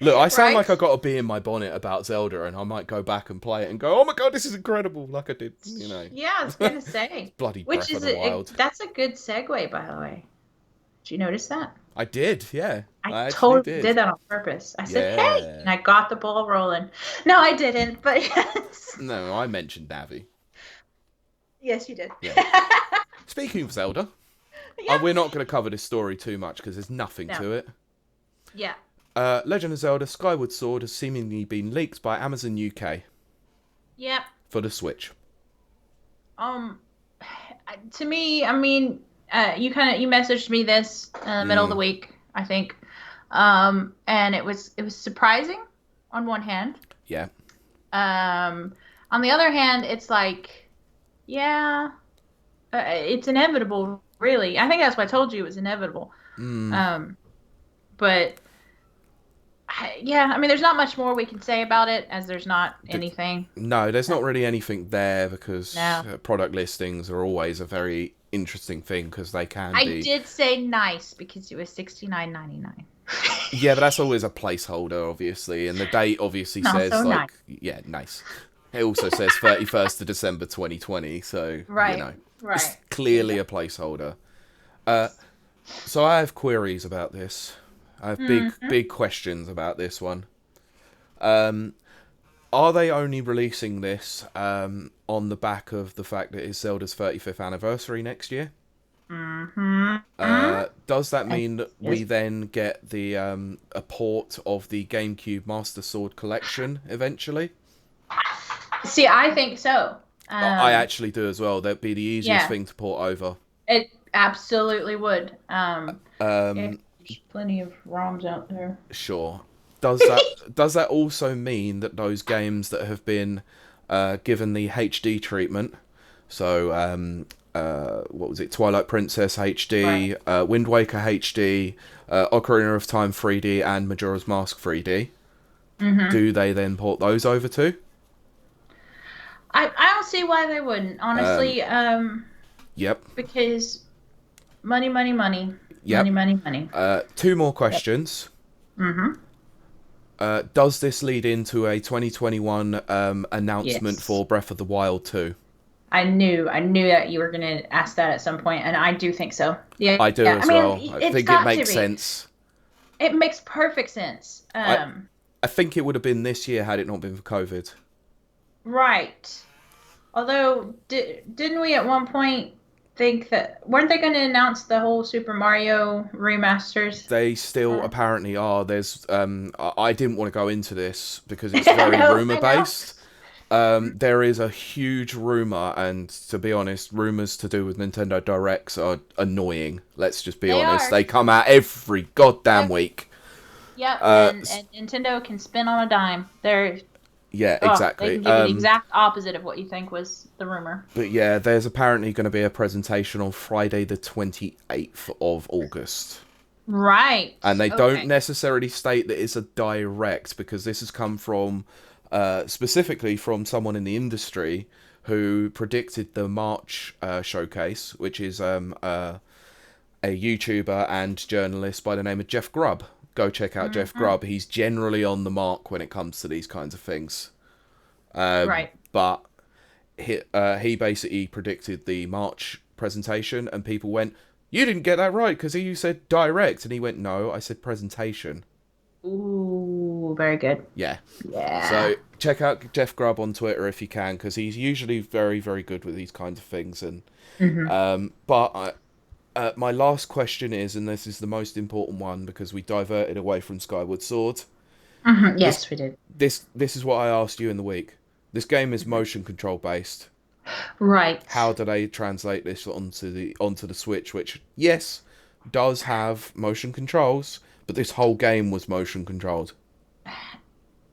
Look, I sound Right. like I got a bee in my bonnet about Zelda, and I might go back and play it and go, "Oh my god, this is incredible!" Like I did, you know, Yeah, I was gonna say. bloody Which Breath of is the Wild. that's a good segue, by the way. Did you notice that? I did, yeah. I I actually totally did. did that on purpose. I said, "Hey," and Yeah. I got the ball rolling. No, I didn't, but yes. No, I mentioned Navi. Yes, you did. Yeah. Speaking of Zelda, Yeah. we're not going to cover this story too much because there's nothing No. to it. Yeah. Legend of Zelda Skyward Sword has seemingly been leaked by Amazon UK Yep. for the Switch. Um, to me, I mean, you messaged me this in the middle of the Mm, week, I think, and it was surprising on one hand. yeah. Um, on the other hand, it's like, yeah, it's inevitable, really. I think that's why I told you it was inevitable. Mm, Um, but yeah, I mean, there's not much more we can say about it as there's not th- anything. no, there's Uh, not really anything there because no. product listings are always a very interesting thing because they can I be. did say nice because it was 69.99. Yeah, but that's always a placeholder, obviously, and the date obviously Not so says nice. like, yeah, nice. It also says 31st of December 2020, so you Right, know it's right. clearly a placeholder. Uh, so I have queries about this. I have Mm-hmm. big questions about this one. Um, are they only releasing this on the back of the fact that it's Zelda's 35th anniversary next year? Mm-hmm. Does that And mean that we yes. then get the a port of the GameCube Master Sword Collection eventually? See, I think so. I actually do as well. That'd be the easiest Yeah, thing to port over. it absolutely would. Yeah, Um, there's plenty of ROMs out there. sure. Does that also mean that those games that have been given the HD treatment, so what was it, Twilight Princess Right. HD, Wind Waker HD, Ocarina of Time 3D, and Majora's Mask 3D? Mm-hmm. Do they then port those over too? I don't see why they wouldn't, Um, honestly. yep, Because money, money, money, money, yep. money, money. Two more Yep. questions. Mm-hmm. Does this lead into a 2021 announcement Yes. for Breath of the Wild 2? I knew that you were going to ask that at some point, and I do think so. Yeah, I do yeah. I as mean, well. I it's think it got to makes be. sense. It makes perfect sense. I I think it would have been this year had it not been for COVID. Right. Although, didn't we at one point think that weren't they going to announce the whole Super Mario remasters? They still Uh, apparently are. There's I didn't want to go into this because it's I very know, rumor I know. based. There is a huge rumor, and to be honest, rumors to do with Nintendo Directs are annoying. Let's just be They honest. are. They come out every goddamn Yep, week. yep. Uh, And Nintendo can spin on a dime. yeah, They exactly. can give you the exact opposite of what you think was the rumor. But yeah, there's apparently going to be a presentation on Friday, the 28th of August. Right. And they don't Okay. necessarily state that it's a direct because this has come from specifically from someone in the industry who predicted the March showcase, which is a YouTuber and journalist by the name of Jeff Grubb. Go check out Jeff Hmm. Grubb. He's generally on the mark when it comes to these kinds of things. Right. But he basically predicted the March presentation, and people went, "You didn't get that right because you said direct," and he went, "No, I said presentation." Ooh, very good. Yeah. Yeah. So check out Jeff Grubb on Twitter if you can, because he's usually very, very good with these kinds of things. And Hmm. my last question is, and this is the most important one because we diverted away from Skyward Sword. Hmm. This, Yes, we did. this is what I asked you in the week. This game is motion control based. How Right. do they translate this onto the Switch? Which yes, does have motion controls, but this whole game was motion controlled.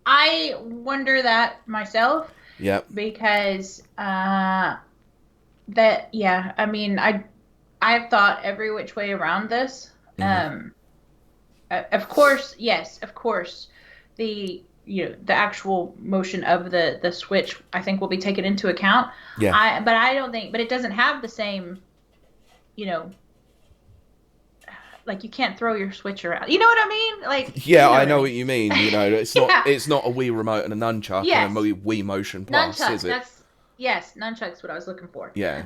I wonder that myself Yep. because that yeah, I mean, I've thought every which way around this. Hmm. Of course, yes, of course, the actual motion of the Switch I think will be taken into account. Yeah. But I don't think, but it doesn't have the same, you know, like you can't throw your Switch around. You know what I mean? Like, Yeah, you know I what I know mean? what you mean. You know, Yeah. it's not a Wii remote and a nunchuck and a Yes. Wii Motion Plus, is Nunchuck. it? That's yes, nunchuck's what I was looking for. Yeah.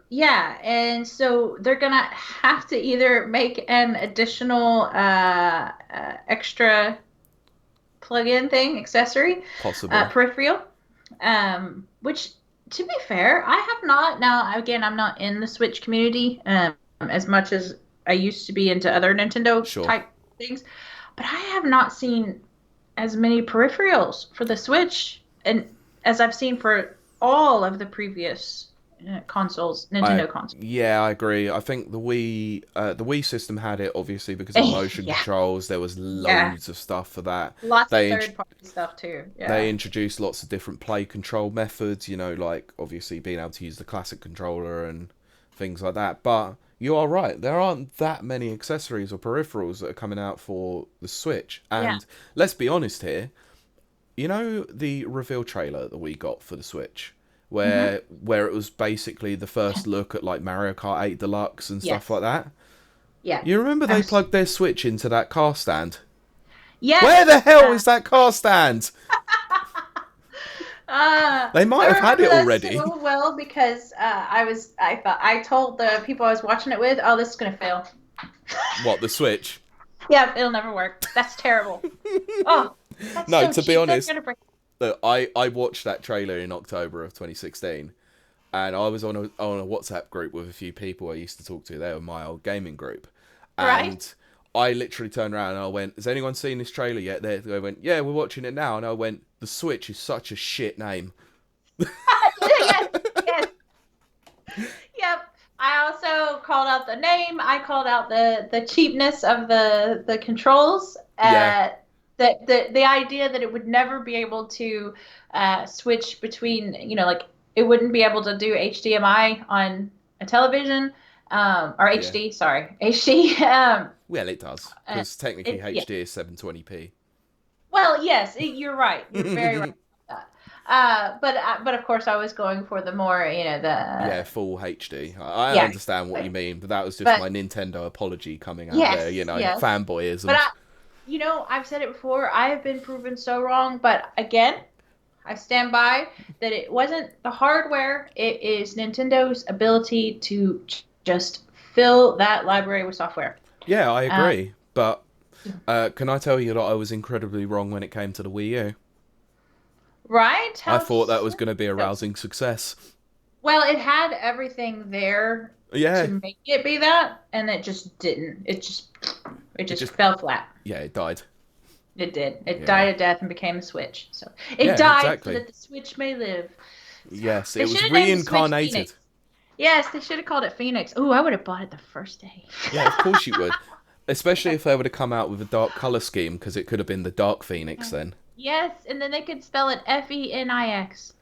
Yeah, and so they're gonna have to either make an additional extra plug-in thing, accessory, Possibly. peripheral. Which to be fair, I have not. Now, again, I'm not in the Switch community as much as I used to be into other Nintendo Sure. type things, but I have not seen as many peripherals for the Switch and as I've seen for all of the previous consoles, I Nintendo consoles. Yeah, I agree. I think the Wii system had it obviously because of the motion Yeah, controls. There was yeah. loads of stuff for that. Lots of They int- third-party stuff too. they Yeah. introduced lots of different play control methods. You know, like obviously being able to use the classic controller and things like that. But you are right. There aren't that many accessories or peripherals that are coming out for the Switch. Yeah. And let's be honest here. You know the reveal trailer that we got for the Switch, Hmm. where it was basically the first look at like Mario Kart 8 Deluxe and stuff like Yes. that. Yeah. You remember I'm they plugged their Switch into that car stand? Where the yes. hell is that car stand? They might I have had remember it that already. so well because I told the people I was watching it with, oh, this is gonna fail. What, the Switch? Yeah, it'll never work. That's terrible. Oh, that's No, so to be cheap. That's honest, gonna break. look, I watched that trailer in October of 2016, and I was on a WhatsApp group with a few people I used to talk to. They were my old gaming group, Right? and I literally turned around and I went, "Has anyone seen this trailer yet?" They went, "Yeah, we're watching it now." And I went, "The Switch is such a shit name." Yes, yes, yep. I also called out the name. I called out the cheapness of the controls. Yeah, The idea that it would never be able to switch between, like it wouldn't be able to do HDMI on a television, or yeah. HD, sorry, HD. Well, it does Uh, because technically yeah, HD is 720p. Well, yes, you're right. You're very right about that. But of course, I was going for the more, Yeah, the full HD. I yeah, understand what you but, mean, but that was just but my Nintendo apology coming out there, yes, yes. But fanboyism. I've said it before. I have been proven so wrong. But again, I stand by that it wasn't the hardware. It is Nintendo's ability to just fill that library with software. Yeah, I Um, agree, but can I tell you that I was incredibly wrong when it came to the Wii U? right? I How thought that was so? going to be a rousing success. Well, it had everything there to Yeah, make it be that, and it just didn't. It it just just, fell flat. yeah, it died. It did. It Yeah, died a death and became a Switch. So it yeah, died so exactly. that the Switch may live. So Yes, they it should was have named the Switch reincarnated. Phoenix. Yes, they should have called it Phoenix. Ooh, I would have bought it the first day. Yeah, of course you would. Especially if they would have come out with a dark color scheme, because it could have been the Dark Phoenix then. Yes, and then they could spell it Fenix.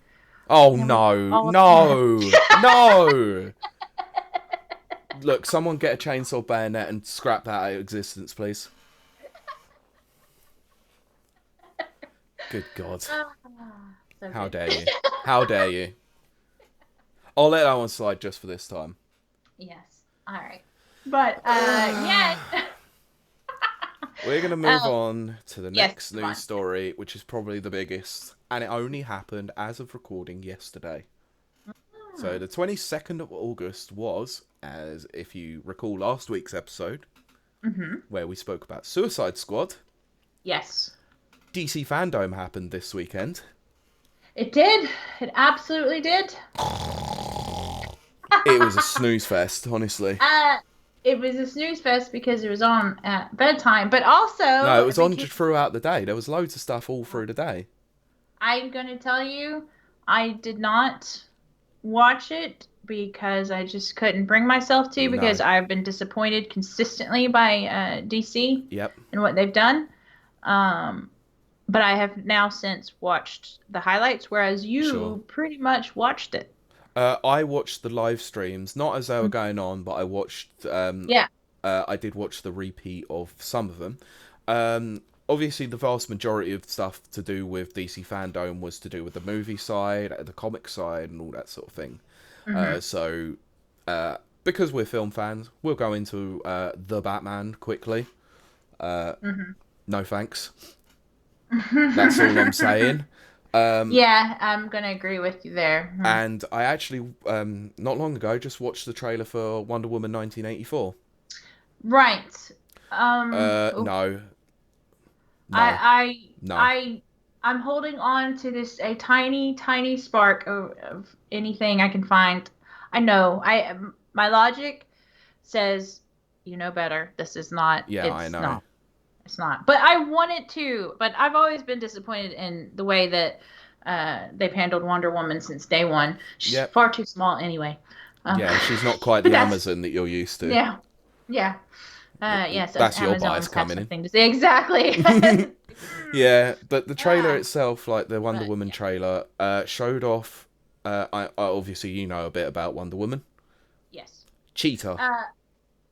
Oh And it would no, all no, no! Look, someone get a chainsaw bayonet and scrap that out of existence, please. Good God. Ah, so How good. dare you? How dare you? I'll let that one slide just for this time. Yes. All right. But yeah. We're going to move Um, on to the yes, next move news on. story, which is probably the biggest, and it only happened as of recording yesterday. So Hmm. the 22nd of August was, as if you recall last week's episode, Mm-hmm. where we spoke about Suicide Squad, Yes. DC Fandome happened this weekend. It did. It absolutely did. It was a snooze fest, honestly. uh, it was a snooze fest because it was on at bedtime, but No, it also was on because throughout the day. There was loads of stuff all through the day. I'm going to tell you, I did not watch it because I just couldn't bring myself to No. because I've been disappointed consistently by DC Yep. and what they've done. Um, but I have now since watched the highlights, whereas Sure. you pretty much watched it. I watched the live streams, not as they were going on, but I watched. Yeah. I did watch the repeat of some of them. Obviously, the vast majority of stuff to do with DC Fandome was to do with the movie side, the comic side, and all that sort of thing. Hmm. So, because we're film fans, we'll go into the Batman quickly. Hmm. No thanks. That's all I'm saying. Yeah, I'm gonna agree with you there. Hmm. And I actually, not long ago, just watched the trailer for Wonder Woman 1984. Right. Oof. No, no, I no. I I I'm holding on to this a tiny tiny spark of anything I can find. I know. My logic says you know better. This is not. Yeah, I It's know. not. It's not. But I want it to. But I've always been disappointed in the way that they've handled Wonder Woman since day one. She's Yep. far too small anyway. Um, Yeah, she's not quite but the that's Amazon that you're used to. yeah, yeah. Yes, That's your bias Amazons have coming something to say. Exactly. in. Yeah, but the trailer Ah, itself, like the Wonder but Woman yeah, trailer, showed off. I obviously you know a bit about Wonder Woman. yes. Cheetah Uh,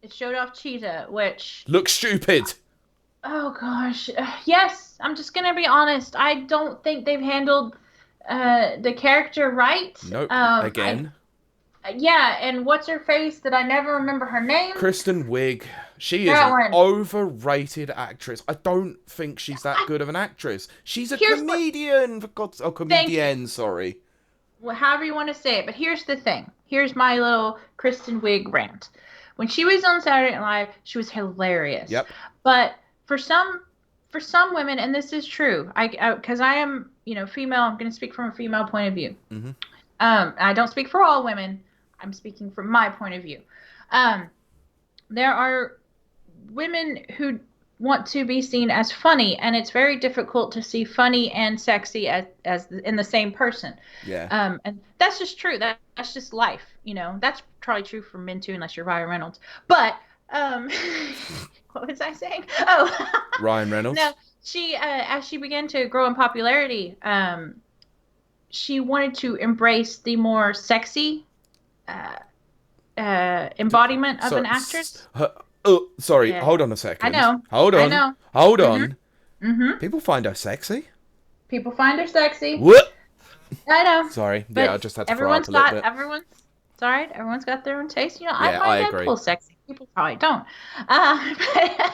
it showed off Cheetah, which, looks stupid. oh gosh, yes. I'm just gonna be honest. I don't think they've handled the character right. Nope. I Again, yeah, and what's her face? That I never remember her name. Kristen Wiig. She is That an one. overrated actress. I don't think she's that I, good of an actress. She's a here's what. comedian, for God's oh, Thank you. comedian, sorry. Well, however you want to say it. But here's the thing. Here's my little Kristen Wiig rant. When she was on Saturday Night Live, she was hilarious. Yep. But for some for some women, and this is true, because I am female. I'm going to speak from a female point of view. Hmm. I don't speak for all women. I'm speaking from my point of view. Um, there are women who want to be seen as funny, and it's very difficult to see funny and sexy as in the same person. Yeah. And that's just true. That's just life. That's probably true for men too, unless you're Ryan Reynolds. But um, what was I saying? Oh, Ryan no. Reynolds. She, as she began to grow in popularity, she wanted to embrace the more sexy uh, embodiment of Sorry. an actress. Oh, sorry. Yeah, Hold on a I second. know. Hold I on. know. Hold Hmm. on. Mm-hmm. People find her sexy. People find her sexy. What? I know, Sorry. Yeah, but I just had to throw up a little bit. everyone's. It's all right. Everyone's got their own taste. I Yeah, I find agree. Deadpool sexy. People probably don't. But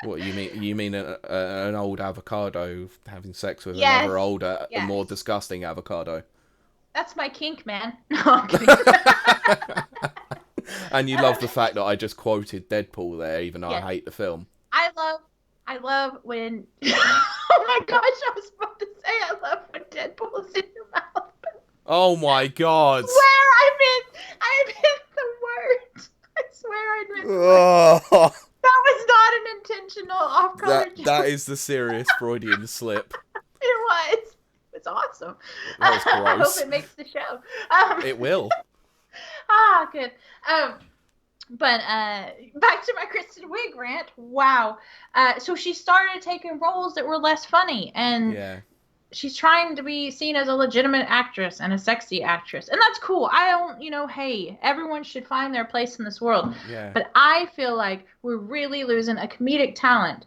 What you mean? You mean an old avocado having sex with yes, another older, yes, more disgusting avocado? that's my kink, man. No, I'm kidding. And you love the fact that I just quoted Deadpool there, even though I Yes, hate the film. I love. I love when. Oh my gosh! I was about to say I love when Deadpool is in your mouth. Oh my god! Swear I meant the word. I swear I meant the word. Oh, That was not an intentional off-color that joke. is the serious Freudian slip. It was. It's awesome. That was I hope gross. it makes the show. It will. Good. But back to my Kristen Wiig rant. Wow. So she started taking roles that were less funny, and Yeah. she's trying to be seen as a legitimate actress and a sexy actress, and that's cool. I don't, hey, everyone should find their place in this world. Yeah. But I feel like we're really losing a comedic talent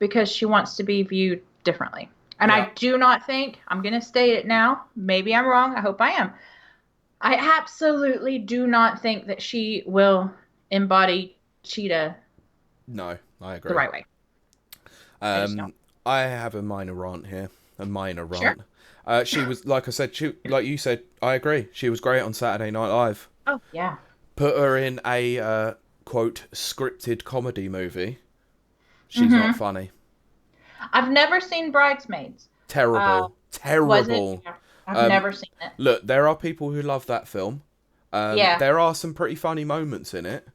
because she wants to be viewed differently. And Yeah. I do not think, I'm going to state it now, maybe I'm wrong, I hope I am. I absolutely do not think that she will embody Cheetah No, I the agree. right way. I just don't. I have a minor rant here. A minor Sure. rant. She was, like I said, like you said, I agree. She was great on Saturday Night Live. Oh, yeah. Put her in a quote scripted comedy movie. She's not Mm-hmm. funny. I've never seen Bridesmaids. Uh, Terrible, was it? terrible. Yeah. I've never seen it. Look, there are people who love that film. Yeah. There are some pretty funny moments in it,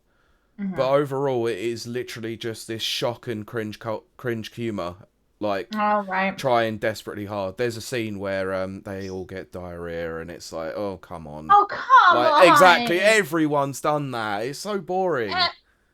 Mm-hmm. but overall, it is literally just this shock and cringe humor. Like All right. trying desperately hard. There's a scene where they all get diarrhea, and it's like, oh come on, Oh, come like exactly on. everyone's done that. It's so boring. And,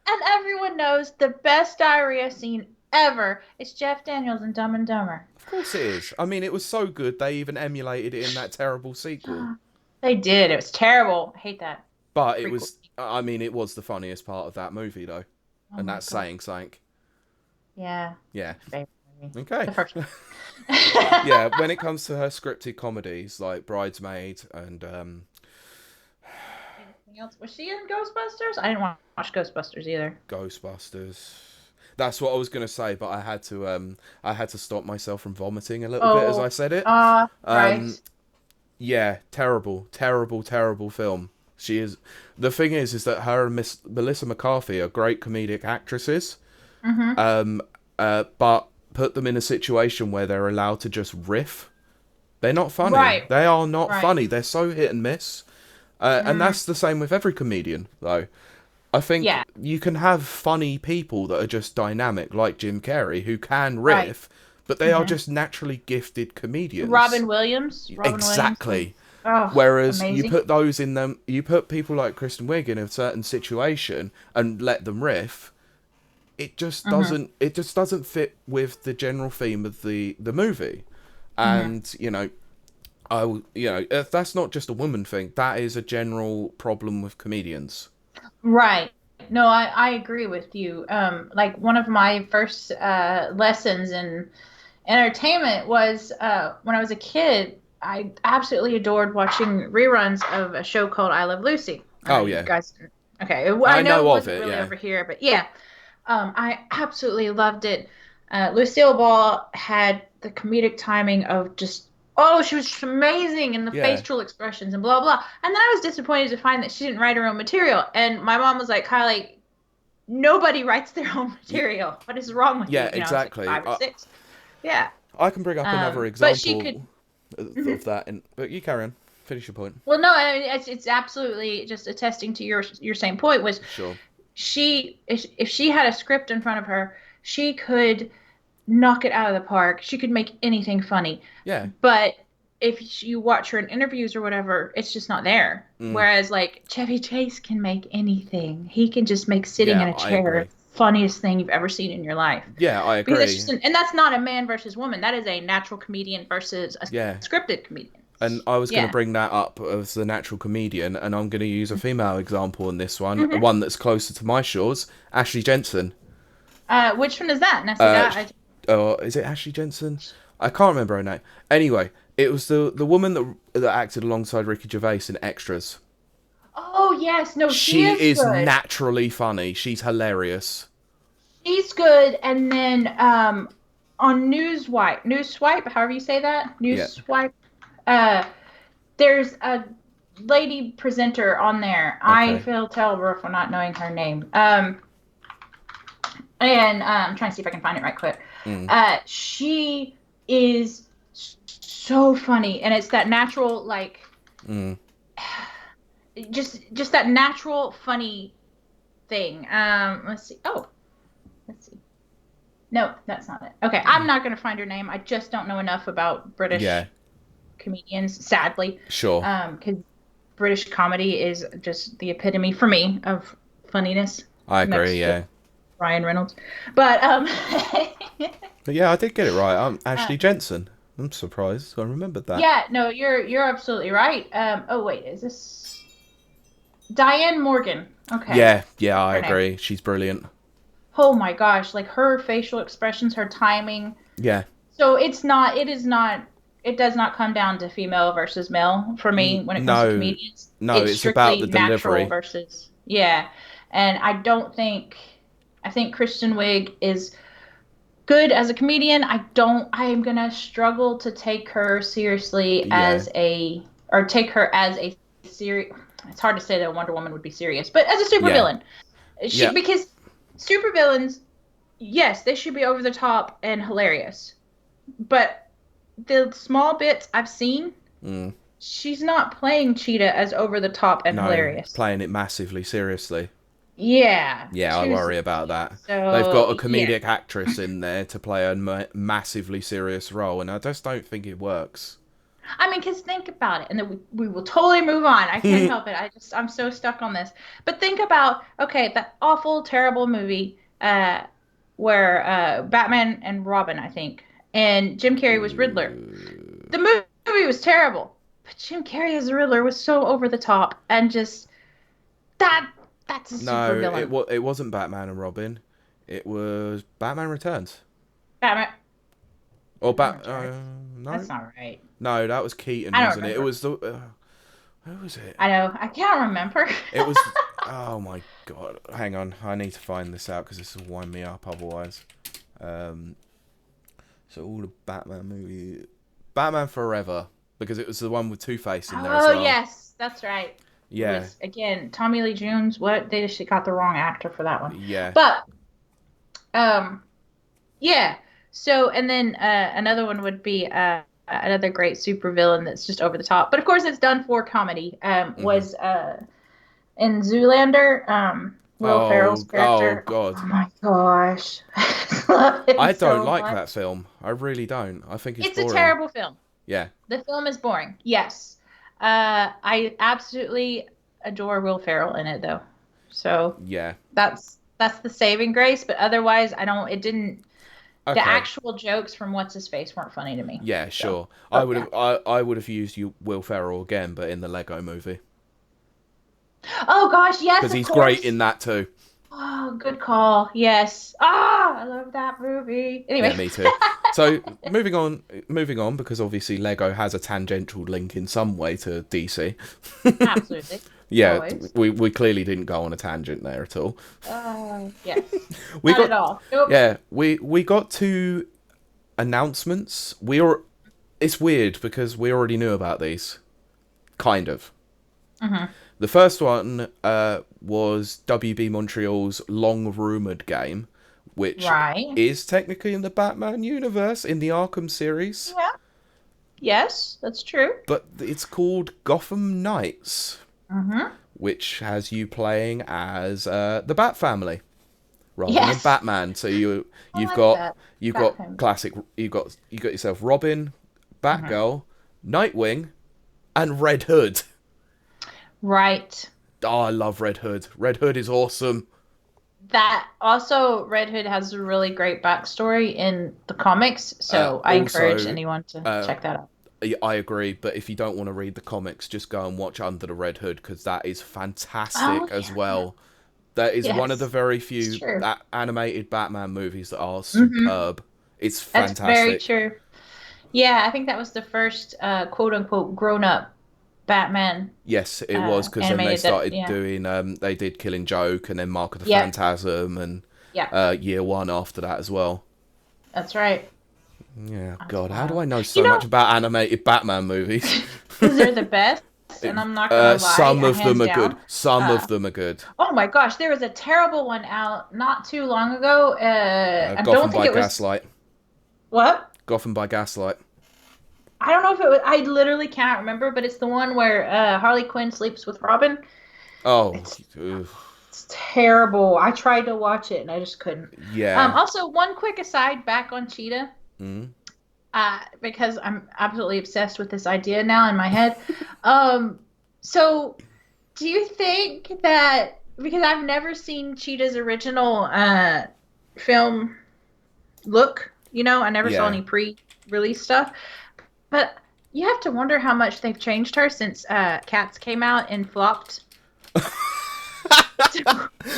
and everyone knows the best diarrhea scene ever is Jeff Daniels in Dumb and Dumber. Of course it is. I mean, it was so good they even emulated it in that terrible sequel. They did. It was terrible. I hate that But it prequel. was. I mean, it was the funniest part of that movie, though, Oh and my that's god. saying something. Yeah. Yeah. Favorite movie. Okay. The first one. Yeah. When it comes to her scripted comedies like Bridesmaid and Anything else? Was she in Ghostbusters? I didn't watch Ghostbusters either. Ghostbusters. That's what I was gonna say, but I had to stop myself from vomiting a little bit as Oh, I said it. right. Yeah, terrible, terrible, terrible film. She is. The thing is that her and Miss Melissa McCarthy are great comedic actresses. Mm-hmm. But put them in a situation where they're allowed to just riff. They're not funny. Right. They are not Right. funny. They're so hit and miss. And that's the same with every comedian, though. I think Yeah. you can have funny people that are just dynamic, like Jim Carrey, who can Right. riff, but they are just naturally gifted comedians. Robin Williams. Exactly. Oh, Whereas you amazing. put those in them, you put people like Kristen Wiig in a certain situation and let them riff. It just doesn't. It just doesn't fit with the general theme of the movie, and if that's not just a woman thing. That is a general problem with comedians. Right. No, I agree with you. Like one of my first lessons in entertainment was when I was a kid. I absolutely adored watching reruns of a show called I Love Lucy. Oh You yeah, guys, okay. I I know it know of wasn't it. really Yeah, over here, but yeah, I absolutely loved it. Lucille Ball had the comedic timing of just, oh, she was just amazing in the yeah, facial expressions and blah, blah. And then I was disappointed to find that she didn't write her own material. And my mom was like, Kylie, nobody writes their own material. What is wrong with yeah. you? I was like Exactly. 5 or 6. Yeah. I can bring up another But she could. example of that, but you carry on. Finish your point. Well, no, I mean, it's absolutely just attesting to your same point. Was Sure. she if she had a script in front of her, she could knock it out of the park. She could make anything funny. Yeah. But if you watch her in interviews or whatever, it's just not there. Whereas like Chevy Chase can make anything. He can just make sitting Yeah, in a I chair agree. the funniest thing you've ever seen in your life. Yeah, I Because agree. it's just and that's not a man versus woman. That is a natural comedian versus a Yeah. scripted comedian. And I was going Yeah. to bring that up as the natural comedian, and I'm going to use a female example in this one that's closer to my shores, Ashley Jensen. Which one is that? And I Uh, said, Is it Ashley Jensen? I can't remember her name. Anyway, it was the woman that acted alongside Ricky Gervais in Extras. Oh yes, no, she She is is good. naturally funny. She's hilarious. She's good. And then on Newswipe, however you say that, Yeah. Newswipe. Uh, there's a lady presenter on there. I Okay. feel terrible for not knowing her name. And I'm trying to see if I can find it right quick. Mm. She is so funny, and it's that natural, like, Mm. just that natural funny thing. Let's see. Oh, let's see. No, that's not it. Okay, I'm not gonna find her name. I just don't know enough about Yeah. British comedians, sadly, Sure. because British comedy is just the epitome for me of funniness, I agree. next to Yeah. Ryan Reynolds. But But yeah, I did get it right. I'm uh, Ashley Jensen. I'm surprised. I remembered that. yeah, no, you're absolutely right. Oh wait, is this Diane Morgan? Okay, Yeah. Yeah. I her name. agree. She's brilliant. Oh my gosh, like her facial expressions, her timing. Yeah. So it does not come down to female versus male for me when it comes to No. comedians. No. It's It's about the strictly natural delivery. versus, yeah. And I think Kristen Wiig is good as a comedian. I am gonna struggle to take her seriously Yeah. or take her as a serious. It's hard to say that Wonder Woman would be serious, but as a Yeah. supervillain, Yeah. because supervillains, yes, they should be over the top and hilarious. But the small bits I've seen, Mm. she's not playing Cheetah as over the top and No. hilarious. Playing it massively seriously. Yeah, Yeah, I too worry about seriously. that. They've So got a yeah, comedic actress in there to play a massively serious role, and I just don't think it works. I mean, because think about it, and then we will totally move on. I can't help it. I'm so stuck on this. But think about, okay, that awful, terrible movie where Batman and Robin, I think, and Jim Carrey was Riddler. The movie was terrible, but Jim Carrey as the Riddler was so over the top and just that that's a super No, villain. it wasn't Batman and Robin. It was Batman Returns. Batman, Or Batman Bat. Returns. No, That's not right. no, that was Keaton, I don't wasn't it? It remember. was the. Who was it? I know. I can't remember. It was. Oh my god! Hang on, I need to find this out because this will wind me up otherwise. Um, so all the Batman movie, Batman Forever, because it was the one with Two Face in there as Oh well. yes, that's right. It Yeah, was again Tommy Lee Jones. What they just got the wrong actor for that one. yeah, But um, yeah. So and then another one would be another great supervillain that's just over the top. But of course, it's done for comedy. hmm Was in Zoolander, Will Ferrell's Oh character. god, Oh my gosh, I love him I don't so like that much. film. I really don't. I think it's It's a boring. terrible film. Yeah, The film is boring. Yes, I absolutely adore Will Ferrell in it though. So yeah. that's the saving grace. But otherwise, I don't. It didn't. The Okay. actual jokes from what's his face weren't funny to me. Yeah, So, sure. but yeah. I would have used you Will Ferrell again, but in the Lego movie Oh gosh, yes, because of he's great course. in that too. Oh, good call. Yes. Ah, I love that movie. Yeah, Anyway. me too. So moving on because obviously Lego has a tangential link in some way to DC. Absolutely. Yeah, Always. we clearly didn't go on a tangent there at all. Yes. We Not at got all. Nope. yeah, we got two announcements. It's weird because we already knew about these, kind of. Hmm. The first one was WB Montreal's long rumored game, which Right. is technically in the Batman universe in the Arkham series, Yeah. Yes, that's true. but it's called Gotham Knights, Hmm. which has you playing as the Bat family rather than Yes. Batman. So I you've like got that. you've got Batman. classic you got yourself Robin, Hmm. Batgirl, Nightwing, and Red Hood. Right. Oh, I love Red Hood. Red Hood is awesome. That also, Red Hood has a really great backstory in the comics, so I encourage Also, anyone to uh, check that out. I agree, but if you don't want to read the comics, just go and watch Under the Red Hood because that is Oh fantastic as yeah. well. That is one of the Yes. very It's few true. animated Batman movies that are Hmm. superb. It's That's very fantastic. true. Yeah, I think that was the first quote unquote grown up Batman Yes, it was, because then they animated that started yeah. doing they did Killing Joke and then Mark of the Yep. Phantasm and Yep. Year One after that as well. That's right. Yeah, That's God, how do wild. I know You so much know, about animated Batman movies? because they're the best, and I'm not gonna lie, Some of them hands are good. down. Some Uh of them are good. oh my gosh, there was a terrible one out not too long ago. I don't Gotham think by it was Gaslight. what? Gotham by Gaslight. I don't know if it was, I literally cannot remember, but it's the one where Harley Quinn sleeps with Robin. Oh, It's it's terrible. I tried to watch it and I just couldn't. yeah. Also, one quick aside back on Cheetah, Mm. because I'm absolutely obsessed with this idea now in my head. Um, so do you think that because I've never seen Cheetah's original film look, I never saw Yeah. any pre-release stuff, but you have to wonder how much they've changed her since Cats came out and flopped.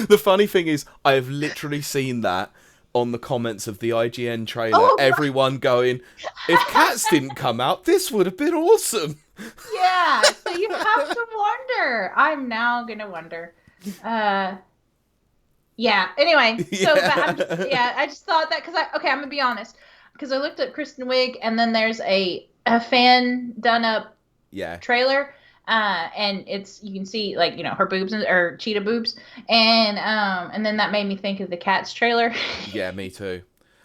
The funny thing is, I have literally seen that on the comments of the IGN trailer. Oh Everyone going, if Cats didn't come out, this would have been awesome. yeah, so you have to wonder. I'm now gonna wonder. Uh, yeah. Anyway, so but I'm just Yeah. yeah, I just thought that because I'm gonna be honest because I looked at Kristen Wiig and then there's a fan done up Yeah. trailer, and it's you can see like her boobs or cheetah boobs, and then that made me think of the Cats trailer. Yeah, me too.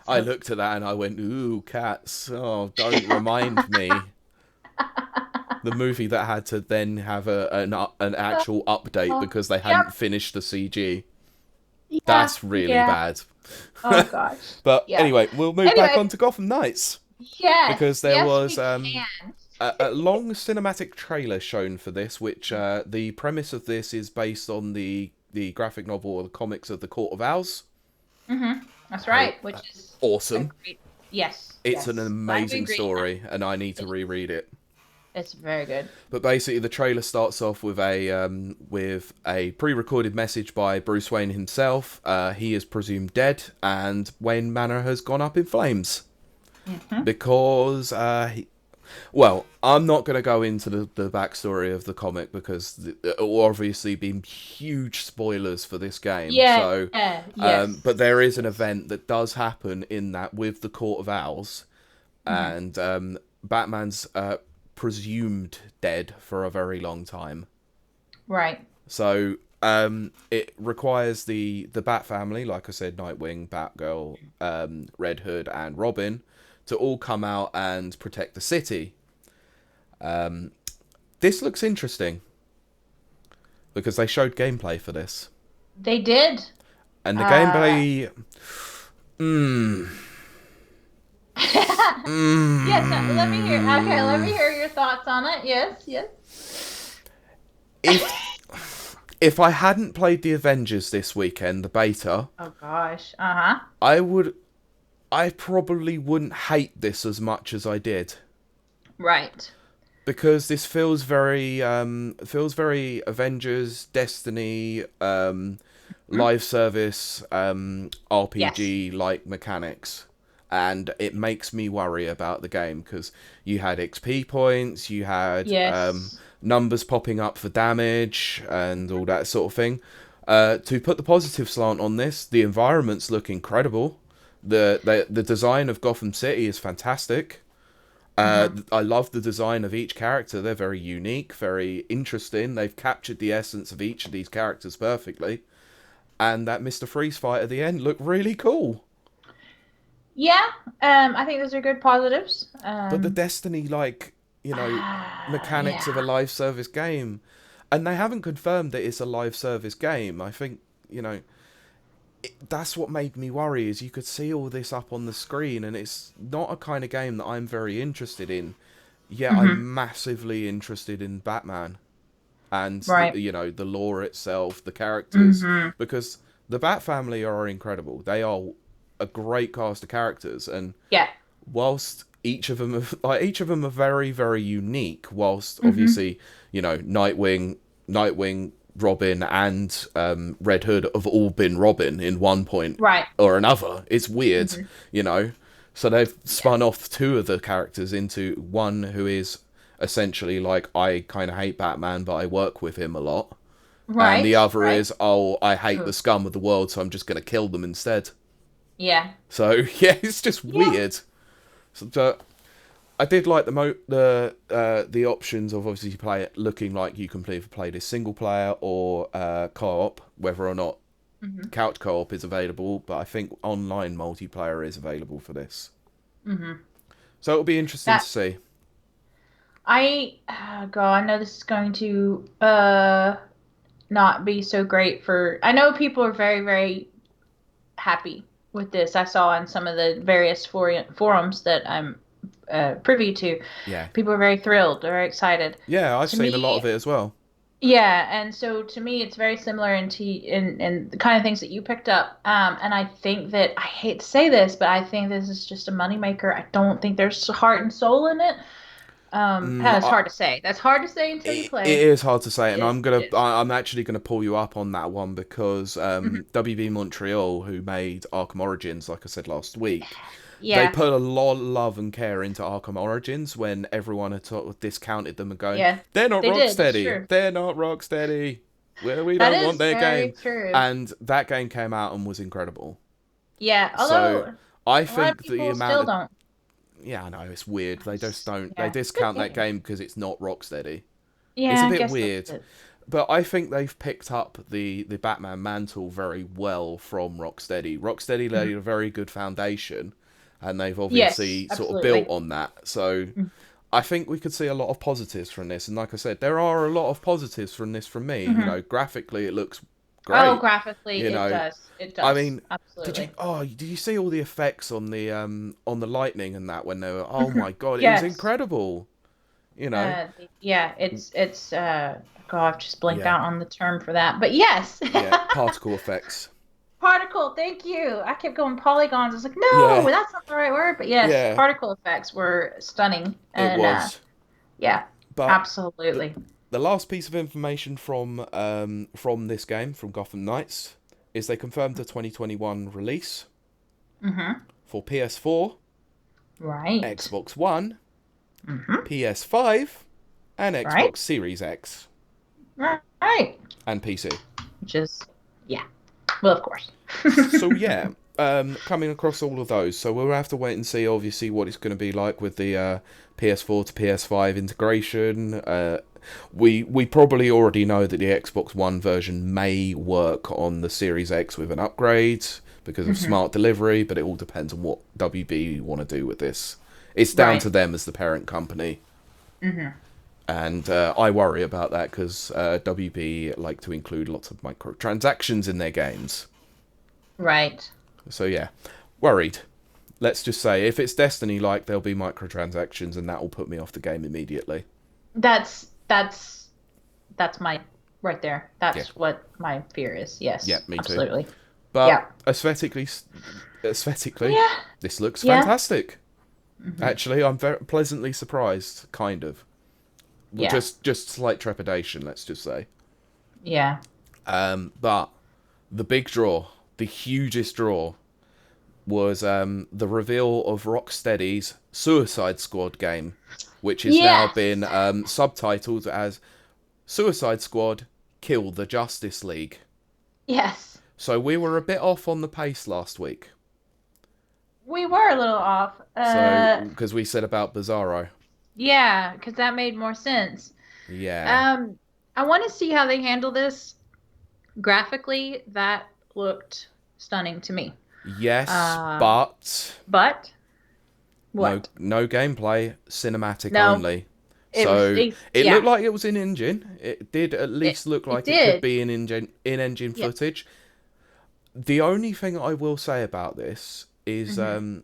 I So looked at that and I went, ooh, Cats. Oh, don't remind me. The movie that had to then have an actual update because they hadn't yep, finished the CG. yeah, That's really yeah. bad. Oh gosh, But yeah. anyway, we'll move back Anyway, on to Gotham Knights because yes, there yes, was we can. a long cinematic trailer shown for this, which the premise of this is based on the graphic novel or the comics of the Court of Owls. That's Oh, right, which is a awesome! great. Yes, It's an yes. Glad we amazing agree on that. story, and I need to reread it. It's very good. But basically, the trailer starts off with a pre-recorded message by Bruce Wayne himself. He is presumed dead, and Wayne Manor has gone up in flames Hmm. because well, I'm not going to go into the backstory of the comic because it will obviously be huge spoilers for this game. Yeah, So, but yes. there is an event that does happen in that with the Court of Owls, Hmm. and Batman's presumed dead for a very long time. Right. So it requires the Bat family, like I said, Nightwing, Batgirl, Red Hood, and Robin, to all come out and protect the city. This looks interesting because they showed gameplay for this, They did. and the Uh, gameplay. Mm, yes, let me hear. Okay, let me mm, hear your thoughts on it. Yes, yes. if if I hadn't played the Avengers this weekend, the beta, Oh gosh. Uh-huh. I would. I probably wouldn't hate this as much as I did. Right. Because this feels very Avengers, Destiny, Hmm. live service, Yes. RPG like mechanics, and it makes me worry about the game because you had XP points, you had Yes. numbers popping up for damage and all that sort of thing. To put the positive slant on this, the environments look incredible. The design of Gotham City is fantastic. Hmm. I love the design of each character. They're very unique, very interesting. They've captured the essence of each of these characters perfectly. And that Mr. Freeze fight at the end looked really cool. Yeah. I think those are good positives. But the Destiny, like, mechanics of a Yeah. live service game. And they haven't confirmed that it's a live service game. I think, you know, that's what made me worry is you could see all this up on the screen and it's not a kind of game that I'm very interested in. Yeah, Hmm. I'm massively interested in Batman and Right. the lore itself, the characters, Hmm. because the Bat family are incredible. They are a great cast of characters, and Yeah. whilst each of them are very very unique, whilst Hmm. obviously Nightwing, Robin, and Red Hood have all been Robin in one point Right. or another. It's weird, Hmm. you know. So they've spun off two of the characters into one who is essentially like, I kind of hate Batman, but I work with him a lot. And the Right, other right. is, oh, I hate the Ooh. scum of the world, so I'm just going to kill them instead. Yeah. So yeah, it's just Yeah. weird. So I did like the options of obviously play it looking like you can play this single player or co-op, whether or not Hmm. couch co-op is available. But I think online multiplayer is available for this, Hmm. so it'll be interesting to That see. God, I know this is going to not be so great for. I know people are very, very happy with this. I saw in some of the various forums that I'm privy to. Yeah, People are very thrilled, very excited. yeah, I've To seen a lot me, of it as well. yeah, and so to me, it's very similar in the kind of things that you picked up. And I think that I hate to say this, but I think this is just a moneymaker. I don't think there's heart and soul in it. Mm, That's hard to say. That's hard to say until you it play. is hard to say, It and is. It is. I'm actually gonna pull you up on that one because Mhm. WB Montreal, who made Arkham Origins, like I said last week, they Yeah, put a lot of love and care into Arkham Origins when everyone had sort of discounted them and going, yeah, they're not they did. That's Rocksteady, true. they're not Rocksteady, we That don't want is their very game, true. and that game came out and was incredible. Yeah, So although I a lot of think the people amount still of don't. yeah, I know it's weird. They just don't. They Yeah, it's a good discount that game. game because it's not Rocksteady. It's Yeah, a I bit guess that's weird. it. But I think they've picked up the Batman mantle very well from Rocksteady. Rocksteady Mhm. laid a very good foundation, and they've Yes, obviously sort of built absolutely. on that. So Mhm. I think we could see a lot of positives from this. And like I said, there are a lot of positives from this from me. You Mhm. know, graphically it looks Oh, great. graphically, You it know, does. It I does. mean, Absolutely. did you see all the effects on the lightning and that when they were, oh Mhm. my god, it was Yes. incredible. You know, Yeah, it's God, I've just blinked yeah, out on the term for that. But yes. yeah, particle effects. Particle, thank you. I kept going polygons. I was like, no, Yeah, that's not the right word. But yes, yeah, particle effects were stunning. it And was. yeah, But the absolutely. the last piece of information from this game from Gotham Knights is they confirmed a 2021 release Mm-hmm. for PS4, Right. Xbox One, Mm-hmm. PS5, and Right. Xbox Series X Right. and PC. Which is, yeah. Well, of course. So yeah, coming across all of those. So we'll have to wait and see, obviously, what it's going to be like with the PS4 to PS5 integration. We probably already know that the Xbox One version may work on the Series X with an upgrade because of Hmm. smart delivery, but it all depends on what WB want to do with this. It's down Right. to them as the parent company. Hmm. And I worry about that because WB like to include lots of microtransactions in their games. Right. So yeah, worried. Let's just say if it's Destiny like, there'll be microtransactions, and that will put me off the game immediately. That's that's that's my right there. Yeah, That's what my fear is. yeah, Yes, me too. absolutely. But Yeah. aesthetically, Yeah. this looks Yeah. fantastic. Hmm. Actually, I'm very pleasantly surprised, kind of. Well, Yeah. just slight trepidation, let's just say. Yeah. But the big draw, the hugest draw, was the reveal of Rocksteady's Suicide Squad game, which has now Yes. been subtitled as Suicide Squad Kill the Justice League. Yes. So we were a bit off on the pace last week. We were a little off. So, because we said about Bizarro. Yeah, because that made more sense. Yeah. Um, I want to see how they handle this graphically. That looked stunning to me. Yes, Uh, but but no what? no gameplay, cinematic No, only. it was So it looked yeah, like it was in engine. It did at it least look it like it could did. be in engine Yeah. footage. The only thing I will say about this is Hmm.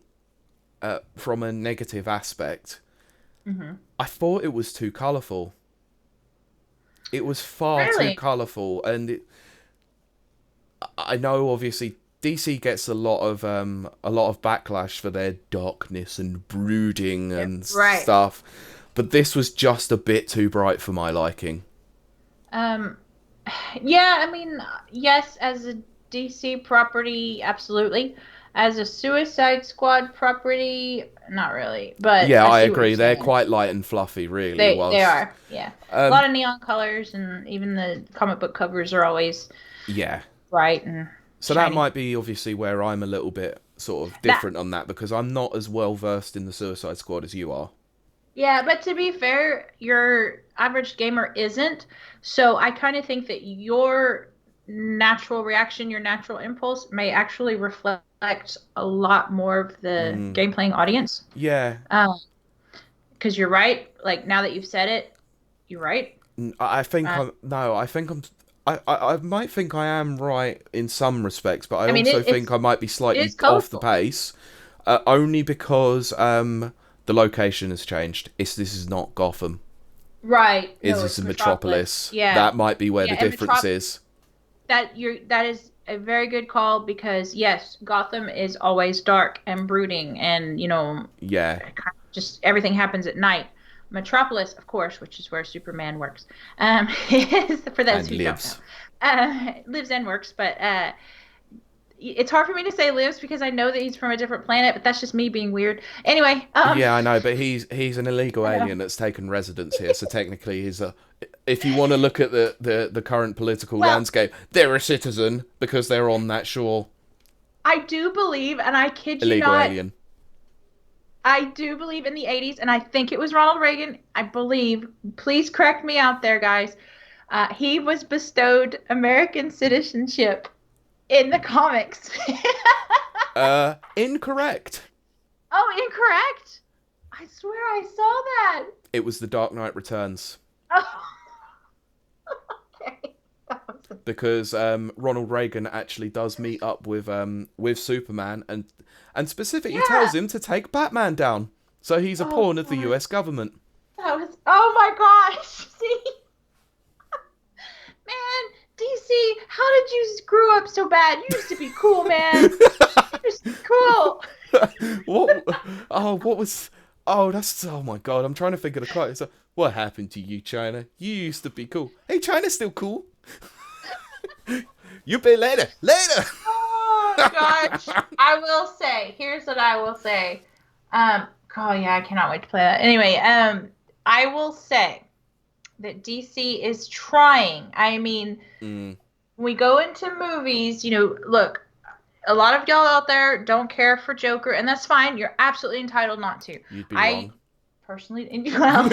from a negative aspect, Hmm. I thought it was too colourful. It was far too Really? colourful, and I know obviously DC gets a lot of backlash for their darkness and brooding Yeah. and Right. stuff, but this was just a bit too bright for my liking. Um, yeah, I mean, yes, as a DC property, absolutely. As a Suicide Squad property, not really. But Yeah, I I see what you're agree. They're saying. quite light and fluffy, really. They Whilst, are, yeah. A um, lot of neon colors, and even the comic book covers are always yeah. bright and So that shiny. might be obviously where I'm a little bit sort of That different on that because I'm not as well versed in the Suicide Squad as you are. Yeah, but to be fair, your average gamer isn't. So I kind of think that your natural reaction, your natural impulse may actually reflect a lot more of the Mm, game playing audience. yeah, Because you're right. Like now that you've said it, you're right. I think Uh, I'm. No, I think I'm. I might think I am right in some respects, but I I mean, also think I might be it slightly is off the colorful, pace, only because the location has changed. This is not Gotham. right? Is No, this it's a Metropolis. Metropolis? Yeah, That might be where yeah, the and difference Metrop is. that is a very good call because yes, Gotham is always dark and brooding, and Yeah, just everything happens at night. Metropolis, of course, which is where Superman works, is for those and who don't know, lives. lives and works. But it's hard for me to say lives because I know that he's from a different planet, but that's just me being weird. Anyway, Yeah, I know, but he's an illegal I know. alien that's taken residence here. So technically, he's a. If you want to look at the current political Well, landscape, they're a citizen because they're on that shore. I do believe, and I kid you Illegal not, alien. I do believe in the 80s, and I think it was Ronald Reagan. I believe. Please correct me out there, guys. He was bestowed American citizenship in the comics. Incorrect. Oh, incorrect. I swear I saw that. It was the Dark Knight Returns Oh, okay. because Ronald Reagan actually does meet up with Superman and specifically Yeah. tells him to take Batman down. So he's a Oh pawn of the God. U.S. government. That was. Oh my gosh. See, man, DC, how did you screw up so bad? You used to be cool, man. You used to be cool. what? Oh, what was? Oh, that's. Oh my god! I'm trying to think of the quote. So, what happened to you, China? You used to be cool. Hey, China's still cool. You pay later. Later. Oh gosh. I will say, here's what I will say. Oh yeah, I cannot wait to play that. Anyway, I will say that DC is trying. I mean, Mm, we go into movies, look, a lot of y'all out there don't care for Joker, and that's fine. You're absolutely entitled not to. you'd be I wrong. personally, well,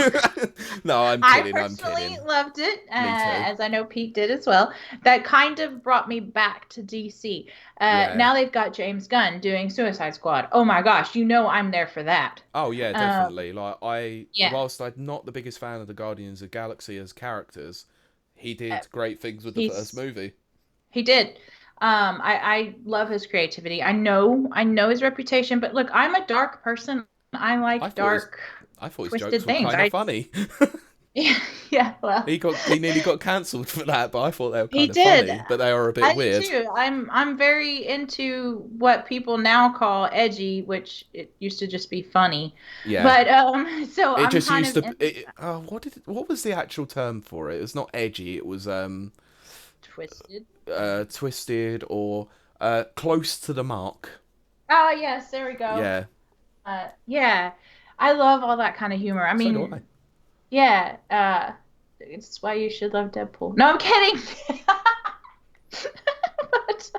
No, I'm I kidding. I'm personally kidding. loved it, Me too. as I know Pete did as well. That kind of brought me back to DC. Yeah. Now they've got James Gunn doing Suicide Squad. Oh my gosh, I'm there for that. Oh yeah, Um, definitely. yeah, Whilst I'm not the biggest fan of the Guardians of the Galaxy as characters, he uh, did great things with the first he's movie. he did. I love his creativity. I know his reputation, but look, I'm a dark person. I I like thought his, dark, I thought his jokes twisted were things. kind of funny. Yeah, yeah, well, He nearly got cancelled for that, but I thought they were he kind of did. funny. But they are a bit I did weird. too. I'm very into what people now call edgy, which it used to just be funny. Yeah, But so it I'm just kind used of to. into that. What was the actual term for it? It was not edgy. It was Twisted. twisted or close to the mark. Oh yes, there we go. Yeah, Yeah. I love all that kind of humor. I so do I. mean, yeah, it's why you should love Deadpool. No, I'm kidding. But,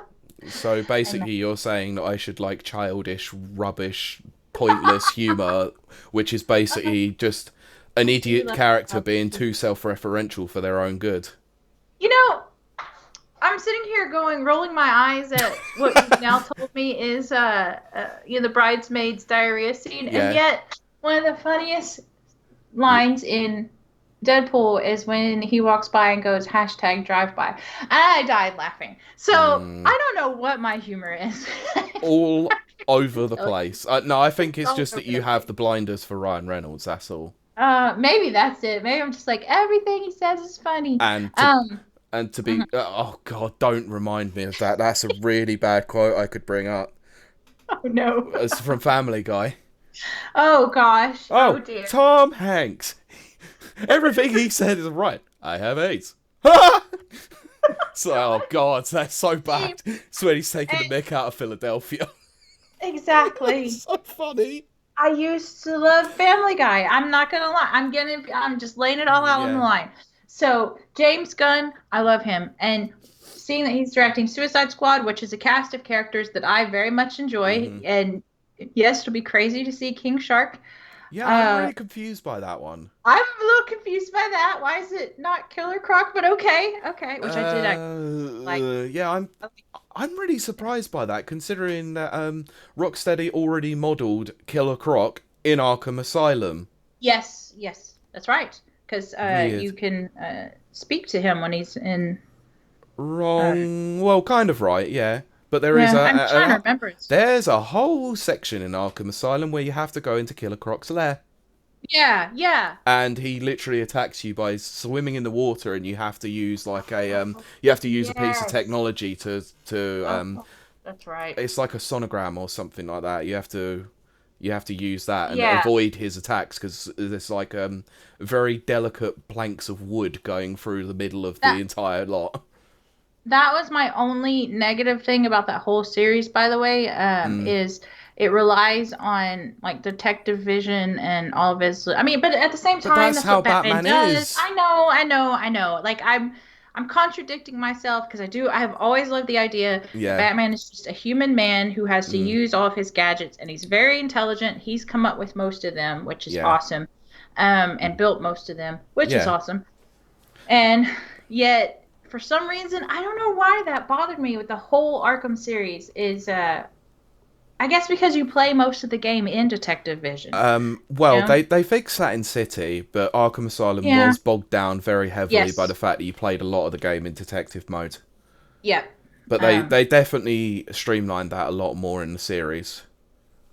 So I know. basically, you're saying that I should like childish, rubbish, pointless humor, which is basically just an You idiot love character being too self-referential for their own good. You know, I'm sitting here rolling my eyes at what you've now told me is, the bridesmaid's diarrhea scene, and Yeah. yet one of the funniest lines in Deadpool is when he walks by and goes hashtag drive by. And I died laughing. So Mm, I don't know what my humor is. all over the place. No, I think it's All just over that the you have place. the blinders for Ryan Reynolds. That's all. Maybe that's it. Maybe I'm just like everything he says is funny. And to Um, and to mhm. be oh god, don't remind me of that. That's a really bad quote I could bring up. Oh no. It's from Family Guy. Oh gosh. Oh Oh, dear. Tom Hanks. Everything he said is right. I have AIDS. It's like, oh god, that's so bad. James, It's when he's taking the eh, mick out of Philadelphia. exactly. It's so funny. I used to love Family Guy. I'm not gonna lie. I'm just laying it all out on the Yeah. line. So James Gunn, I love him, and seeing that he's directing Suicide Squad, which is a cast of characters that I very much enjoy, Hmm. and yes, it'll be crazy to see King Shark. Yeah, I'm Uh, really confused by that one. I'm a little confused by that. Why is it not Killer Croc? But okay, okay, which I did actually like. Yeah, I'm really surprised by that, considering that Rocksteady already modelled Killer Croc in Arkham Asylum. Yes, yes, that's right. Because Weird. you can speak to him when he's in. Uh, Wrong. Well, kind of right, yeah. But there is yeah, I'm trying to remember his face. there's a whole section in Arkham Asylum where you have to go into Killer Croc's lair, Yeah, yeah. and he literally attacks you by swimming in the water, and you have to use like you have to use a piece of Yes. technology to Oh, that's right. it's like a sonogram or something like that. You have to use that and Yeah. avoid his attacks because there's like very delicate planks of wood going through the middle of the That entire lot. that was my only negative thing about that whole series, by the way, Mm. is it relies on like detective vision and all of his. I mean, but at the same But time, that's that's how what Batman Batman does. is. I know, I know, I know. Like I'm contradicting myself because I do. I have always loved the idea that Yeah. Batman is just a human man who has to Mm. use all of his gadgets, and he's very intelligent. He's come up with most of them, which is Yeah. awesome, and built most of them, which is Yeah. awesome. And yet, for some reason, I don't know why that bothered me with the whole Arkham series is I guess because you play most of the game in Detective Vision. Well, Yeah. they fixed that in City, but Arkham Asylum Yeah. was bogged down very heavily by the Yes. fact that you played a lot of the game in detective mode. Yeah. But Um, they definitely streamlined that a lot more in the series.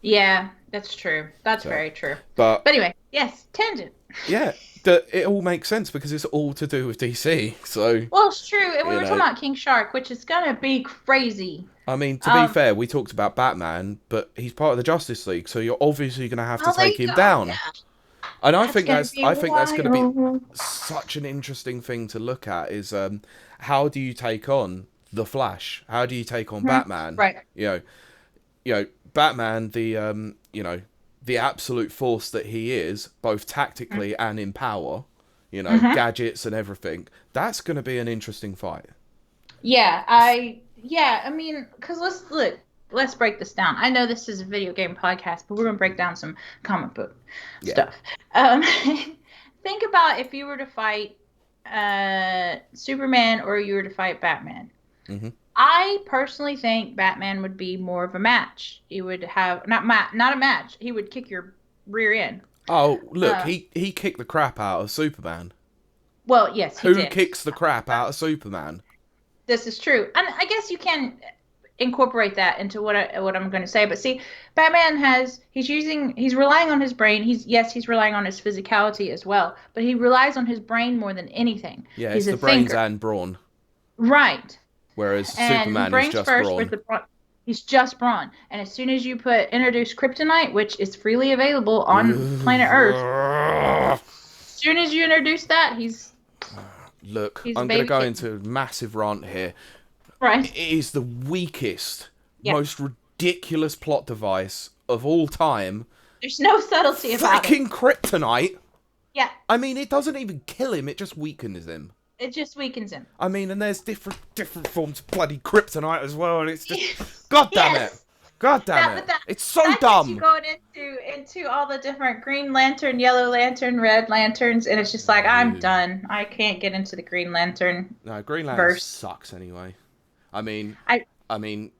yeah, that's true. That's So, very true. but But anyway, yes, tangent. yeah, it all makes sense because it's all to do with DC. So, Well, it's true. And we you were talking know, about King Shark, which is gonna be crazy. I mean, to be Um, fair, we talked about Batman, but he's part of the Justice League, so you're obviously going to have to oh, there take you him go. down. Yeah, And that's gonna be I think that's going to be wild. such an interesting thing to look at is how do you take on the Flash? How do you take on Mhm. Batman? Right. You know, Batman, the absolute force that he is, both tactically and in power. Mm-hmm. Gadgets and everything. That's going to be an interesting fight. Yeah, I mean, because let's break this down. I know this is a video game podcast, but we're gonna break down some comic book Yeah. stuff. Think about if you were to fight Superman or you were to fight Batman. Hmm. I personally think Batman would be more of a match. He would have not a match. He would kick your rear end. Oh, look, Uh, he kicked the crap out of Superman. well, yes, he Who did. kicks the crap out of Superman? This is true, and I guess you can incorporate that into what I'm going to say. But see, Batman he's relying on his brain. He's relying on his physicality as well, but he relies on his brain more than anything. Yeah, He's it's a the brains thinker, and brawn, right? whereas And Superman is brains just first with brawn. the he's just brawn. And as soon as you introduce kryptonite, which is freely available on planet Earth, as soon as you introduce that, Look, he's a I'm going to baby go kitten, into a massive rant here. right? It is the weakest, Yeah, most ridiculous plot device of all time. there's no subtlety about it. Freaking kryptonite! Yeah, I mean, it doesn't even kill him, it just weakens him. it just weakens him. I mean, and there's different forms of bloody kryptonite as well, and it's just... God damn it! Yes. God damn That, but it! that It's so that gets you dumb! going into all the different Green Lantern, Yellow Lantern, Red Lanterns, and it's just like I'm done. I can't get into the Green Lantern No, Green Lantern verse. sucks anyway. I mean, I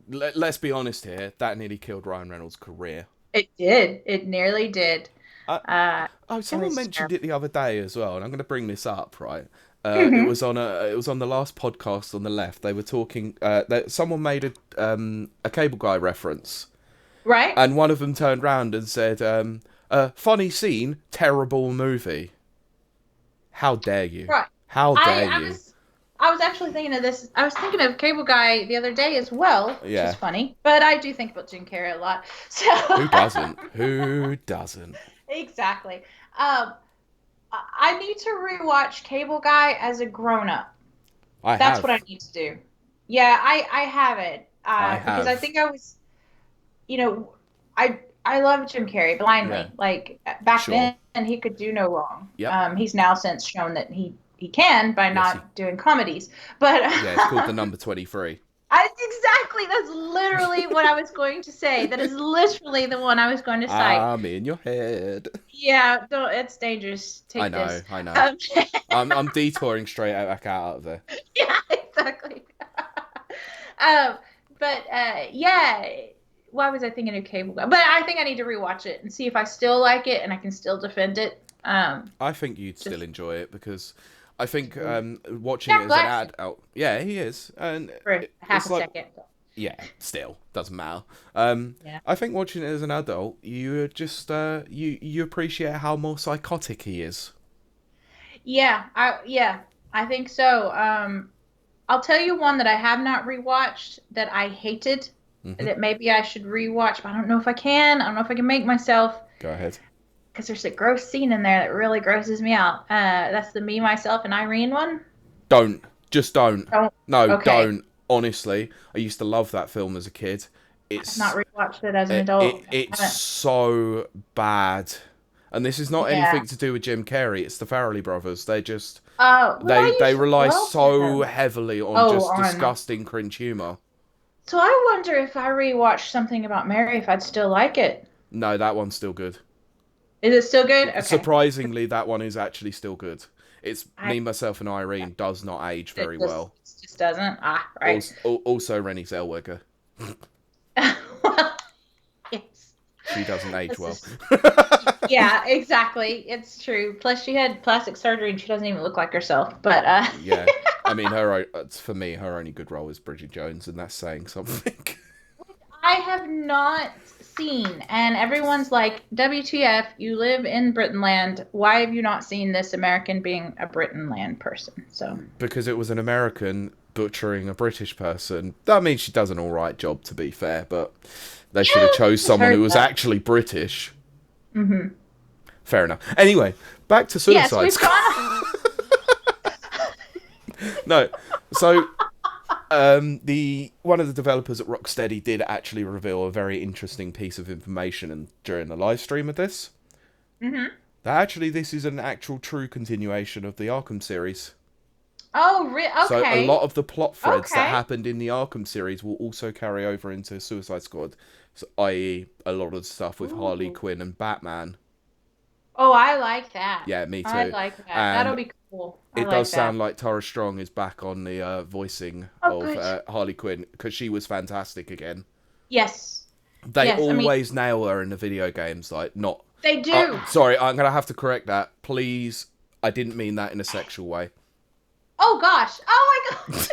let's be honest here. That nearly killed Ryan Reynolds' career. It did. It nearly did. Uh, oh, It someone was mentioned terrible. it the other day as well, and I'm going to bring this up. Right, Hmm. it was on the last podcast on the left. They were talking. That someone made a Cable Guy reference, Right? and one of them turned round and said, "Funny scene, terrible movie." How dare you? Right. How dare I you? was I was actually thinking of this. I was thinking of Cable Guy the other day as well, which is Yeah. funny. But I do think about Jim Carrey a lot. So Who doesn't? Who doesn't? exactly. Um, I need to rewatch Cable Guy as a grown up. I That's what have. I need to do. Yeah, I haven't. I Because I have. think I was, you know, I love Jim Carrey Yeah. blindly. Like back Sure. then, he could do no wrong. Yep. He's now since shown that he can by Yes. He. not doing comedies. But Yeah. It's called the number 23. exactly, that's literally what I was going to say. That is literally the one I was going to cite. I'm in your head. Yeah, don't, it's dangerous. I Take know. this. I know. Um, I'm detouring straight out back out of there. yeah, exactly. um, but yeah, why was I thinking of Cable Guy? But I think I need to rewatch it and see if I still like it and I can still defend it. I think you'd still Just enjoy it because I think watching it Jack as an Black's adult, yeah, he is, and for half it's a like, second. yeah, still doesn't matter. Yeah. I think watching it as an adult, you just you appreciate how more psychotic he is. I think so. I'll tell you one that I have not rewatched that I hated Hmm. that maybe I should rewatch, but I don't know if I can. I don't know if I can make myself Go ahead. because there's a gross scene in there that really grosses me out. That's the Me, Myself, and Irene one. Don't, just don't. Don't. No, Okay. don't. Honestly, I used to love that film as a kid. I've It's not rewatched it as an adult. I it's haven't. so bad. And this is not Yeah. anything to do with Jim Carrey. It's the Farrelly brothers. They just Well, I they usually rely love so them. heavily on Oh, just on. disgusting cringe humor. So I wonder if I rewatched something about Mary, if I'd still like it. No, that one's still good. Is it still good? Okay. Surprisingly, that one is actually still good. It's I Me, Myself, and Irene does not age very well. it just doesn't. Ah, right. Also Renée Zellweger. Well, yes. She doesn't age This well. is yeah, exactly. It's true. Plus, she had plastic surgery and she doesn't even look like herself. But Yeah, I mean, for me, her only good role is Bridget Jones, and that's saying something. I have not seen, and everyone's like, "WTF? You live in Britain land. Why have you not seen this American being a Britain land person?" So Because it was an American butchering a British person. That means she does an all right job, to be fair, but they should have yeah, chose I've someone heard who was that. actually British. Hmm. Fair enough. Anyway, back to Yes, Suicide we've Squad. gone. No, so the one of the developers at Rocksteady did actually reveal a very interesting piece of information, and during the live stream of this, Hmm. that actually this is an actual true continuation of the Arkham series. Oh, So a lot okay, of the plot threads that okay. happened in the Arkham series will also carry over into Suicide Squad, so, i.e., a lot of the stuff with Harley Ooh. Quinn and Batman. Oh, I like that. Yeah, me I too. like that. That'll And be cool. I it does like that. sound like Tara Strong is back on the voicing Oh, of good. Harley Quinn because she was fantastic again. Yes. They Yes. I mean, always nail her in the video games, like not. they do. Sorry, I'm gonna have to correct that. Please, I didn't mean that in a sexual way. Oh gosh. Oh my gosh.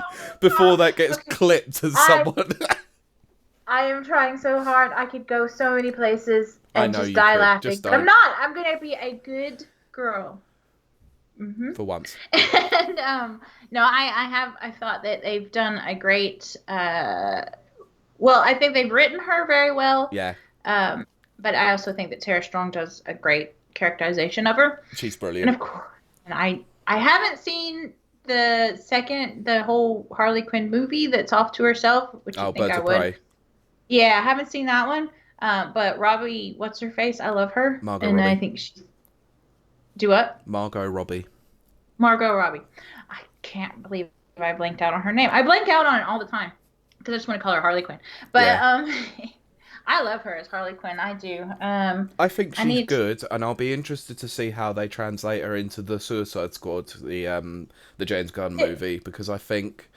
Oh Before my that gosh. gets Okay. clipped as I someone. I am trying so hard. I could go so many places I and know just you die could. laughing, Just but I'm don't not. I'm gonna be a good girl. Hmm. for once. And no, I thought that they've done a great. Well, I think they've written her very well. Yeah, Um, but I also think that Tara Strong does a great characterization of her. she's And brilliant. of course, and I haven't seen the whole Harley Quinn movie that's off to herself, which I Oh, think Birds I of would. Prey. Yeah, I haven't seen that one. But Robbie, what's her face? I love her, Margot and I Robbie. think she do what? Margot Robbie. Margot Robbie. I can't believe I blanked out on her name. I blank out on it all the time because I just want to call her Harley Quinn. But Yeah. I love her as Harley Quinn. I do. I think I she's need. good, and I'll be interested to see how they translate her into the Suicide Squad, the James Gunn movie, because I think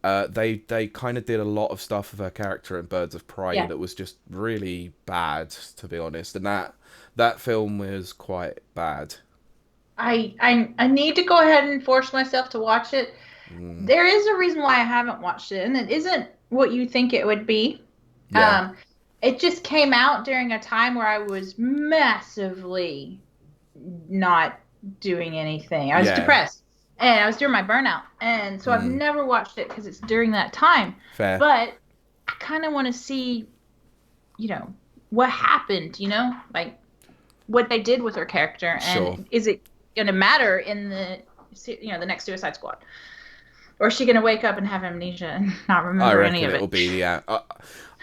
they kind of did a lot of stuff with her character in Birds of Prey Yeah. that was just really bad, to be honest, and that film was quite bad. I need to go ahead and force myself to watch it. Mm, There is a reason why I haven't watched it, and it isn't what you think it would be. yeah, Um, it just came out during a time where I was massively not doing anything. I was yeah, depressed, and I was during my burnout, and so I've mm, never watched it because it's during that time. fair, But I kind of want to see, you know, what happened. Like what they did with her character, sure. and is it going to matter in the the next Suicide Squad? Or is she going to wake up and have amnesia and not I remember any reckon of it? it'll be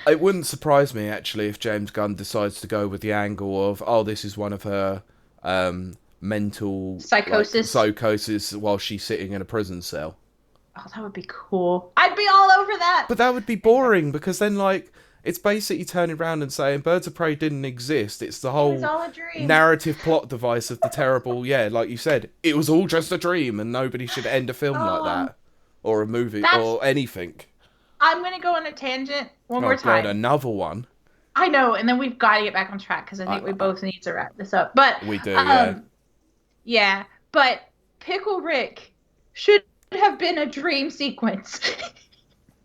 it wouldn't surprise me actually if James Gunn decides to go with the angle of, oh, this is one of her mental like Psychosis. psychosis while she's sitting in a prison cell. Oh, that would be cool. I'd be all over that. But that would be boring because then like it's basically turning around and saying Birds of Prey didn't exist. It's the It was whole all a dream. narrative plot device of the terrible, yeah, like you said, it was all just a dream and nobody should end a film like Oh, that or a movie that's. or anything. I'm going to go on a tangent one Oh more god, time. another one. I know, and then we've got to get back on track because I I, think we I, both need to wrap this up. But, we do, yeah. um, yeah, but Pickle Rick should have been a dream sequence.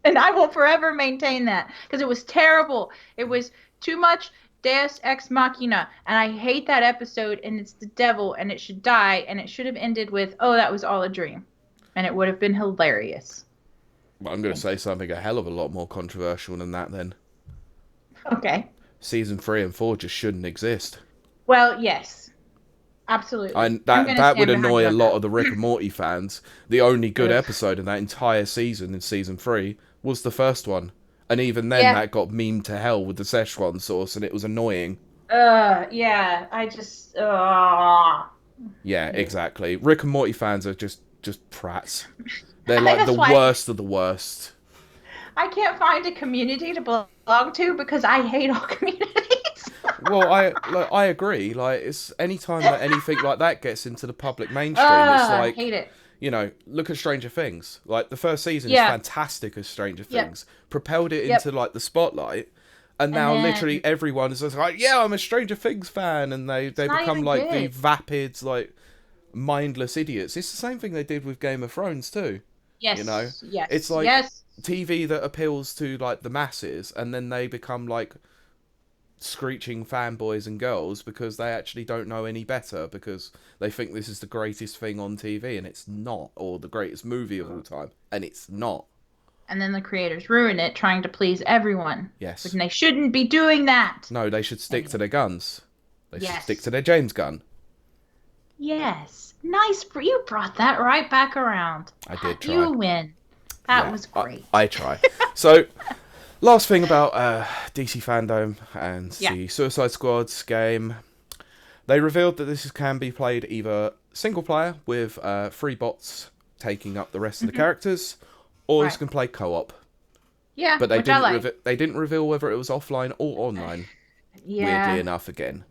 And I will forever maintain that because it was terrible. It was too much Deus Ex Machina, and I hate that episode. And it's the devil, and it should die, and it should have ended with, "Oh, that was all a dream," and it would have been hilarious. But I'm going to Thank say something a hell of a lot more controversial than that then. you. Okay. Season 3 and 4 just shouldn't exist. Well, yes, absolutely. And I'm that gonna that would stand behind annoy you a on lot that. of the Rick and Morty fans. The only good Ugh. episode in that entire season in season 3 was the first one. And even then Yeah. that got memed to hell with the Szechuan sauce and it was annoying. Yeah. I just. Yeah, exactly. Rick and Morty fans are just prats. They're I think like the that's why worst of the worst. I can't find a community to belong to because I hate all communities. Well, I agree. Like it's any time that anything like that gets into the public mainstream, it's like, Hate it. look at Stranger Things. Like the first season is Yeah. fantastic as Stranger Yep. Things, propelled it Yep. into like the spotlight, and And now literally then everyone is just like, yeah, I'm a Stranger Things fan, and it's they not become even like the good. vapid like mindless idiots. It's the same thing they did with Game of Thrones too. You know, Yes. it's Yes. like Yes. TV that appeals to like the masses, and then they become like screeching fanboys and girls because they actually don't know any better because they think this is the greatest thing on TV and it's not, or the greatest movie of all time and it's not. And then the creators ruin it trying to please everyone. Yes. And they shouldn't be doing that. No, they should stick to Anyway. their guns. They should stick Yes. to their James gun. Yes. Nice. You brought that right back around. I did try. You win. That Yeah, was great. I try. So, last thing about DC Fandome and Yeah. the Suicide Squad's game. They revealed that this can be played either single player with 3 bots taking up the rest of the characters, or this Right. can play co-op. Yeah. But they Which I didn't like. they didn't reveal whether it was offline or online. Yeah. Weirdly enough, again.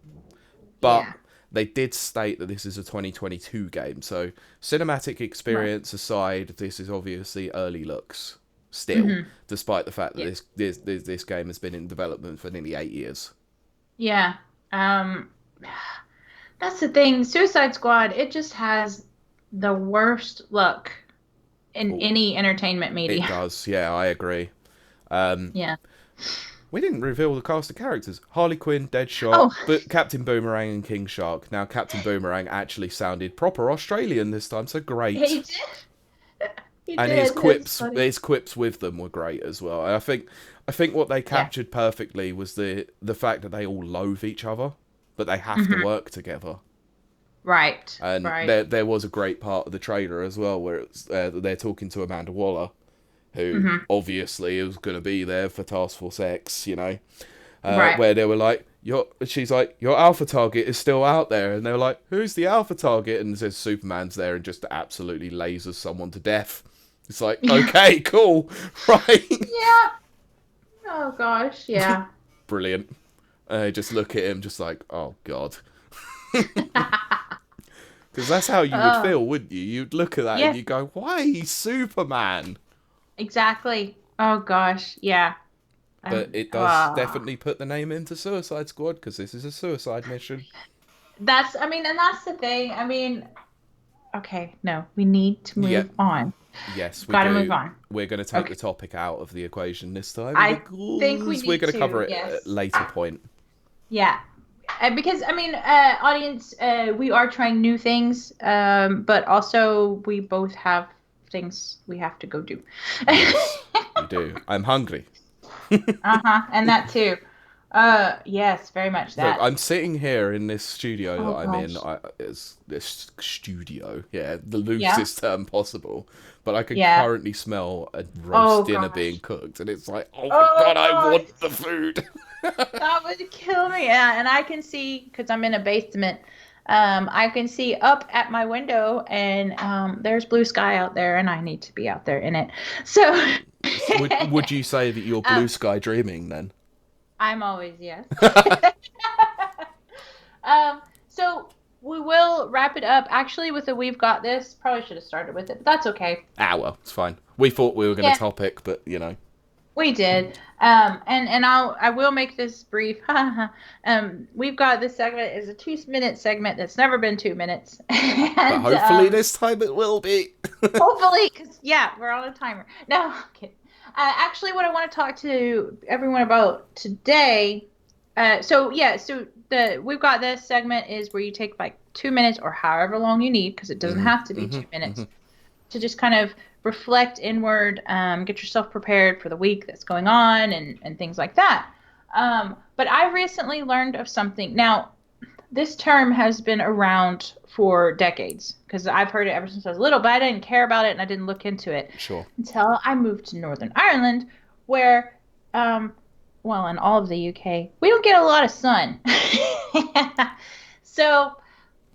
But Yeah. they did state that this is a 2022 game, so cinematic experience aside, this is obviously early looks. Still, despite the fact that Yeah. this game has been in development for nearly 8 years. Yeah. That's the thing. Suicide Squad, it just has the worst luck in Oh, any entertainment it media. does, yeah, I agree. Um, Yeah. we didn't reveal the cast of characters. Harley Quinn, Deadshot, Oh, but Captain Boomerang and King Shark. Now, Captain Boomerang actually sounded proper Australian this time, so he great. did. He And did. It's funny. his quips with them were great as well. And I think what they Yeah. captured perfectly was the fact that they all loathe each other, but they have to work together. Right. And Right. there was a great part of the trailer as well where it's they're talking to Amanda Waller, who obviously is going to be there for Task Force X, Right. where they were like, she's like, your alpha target is still out there, and they were like, who's the alpha target? And it says Superman's there and just absolutely lasers someone to death. It's like, okay, cool, right? Yeah. Oh gosh. Yeah. Brilliant. Just look at him, just like, oh god. Because that's how you would feel, wouldn't you? You'd look at that Yeah. and you go, why he's Superman? Exactly. Oh gosh. Yeah. But it does definitely put the name into Suicide Squad because this is a suicide mission. And that's the thing. I mean, okay, no, we need to move Yep. on. Yes, we Gotta do. move on. We're going to take Okay. the topic out of the equation this time. I think we because we're need going to to, cover it yes. at a later point. Yeah. Because audience, we are trying new things, but also we both have things we have to go do. Yes, we do. I'm hungry. And that too. Yes, very much Look, that. I'm sitting here in this studio that Oh I'm in. gosh. It's this studio, yeah, the Yeah. loosest term possible. But I can Yeah. currently smell a roast Oh dinner being gosh. cooked, and it's like, oh my Oh god, I gosh. want the food. That would kill me. Yeah, and I can see because I'm in a basement. I can see up at my window, and there's blue sky out there, and I need to be out there in it. So, Would you say that you're blue um, sky dreaming then? I'm always yes. So we will wrap it up actually with a we've got this. Probably should have started with it, but that's okay. Ah, well, it's fine. We thought we were going to Yeah, topic, but you know. we did. And I will make this brief. We've got this segment is a 2 minute segment that's never been 2 minutes, But and hopefully this time it will be. hopefully, because yeah, we're on a timer. No, I'm kidding. Actually, what I want to talk to everyone about today. So yeah, so the we've got this segment is where you take like 2 minutes or however long you need, because it doesn't Mhm, have to be mhm, 2 minutes, mhm. to just kind of reflect inward, get yourself prepared for the week that's going on and things like that. But I recently learned of something. Now, this term has been around for decades because I've heard it ever since I was little, but I didn't care about it and I didn't look into it Sure. until I moved to Northern Ireland, where, um, well, in all of the UK, we don't get a lot of sun. So,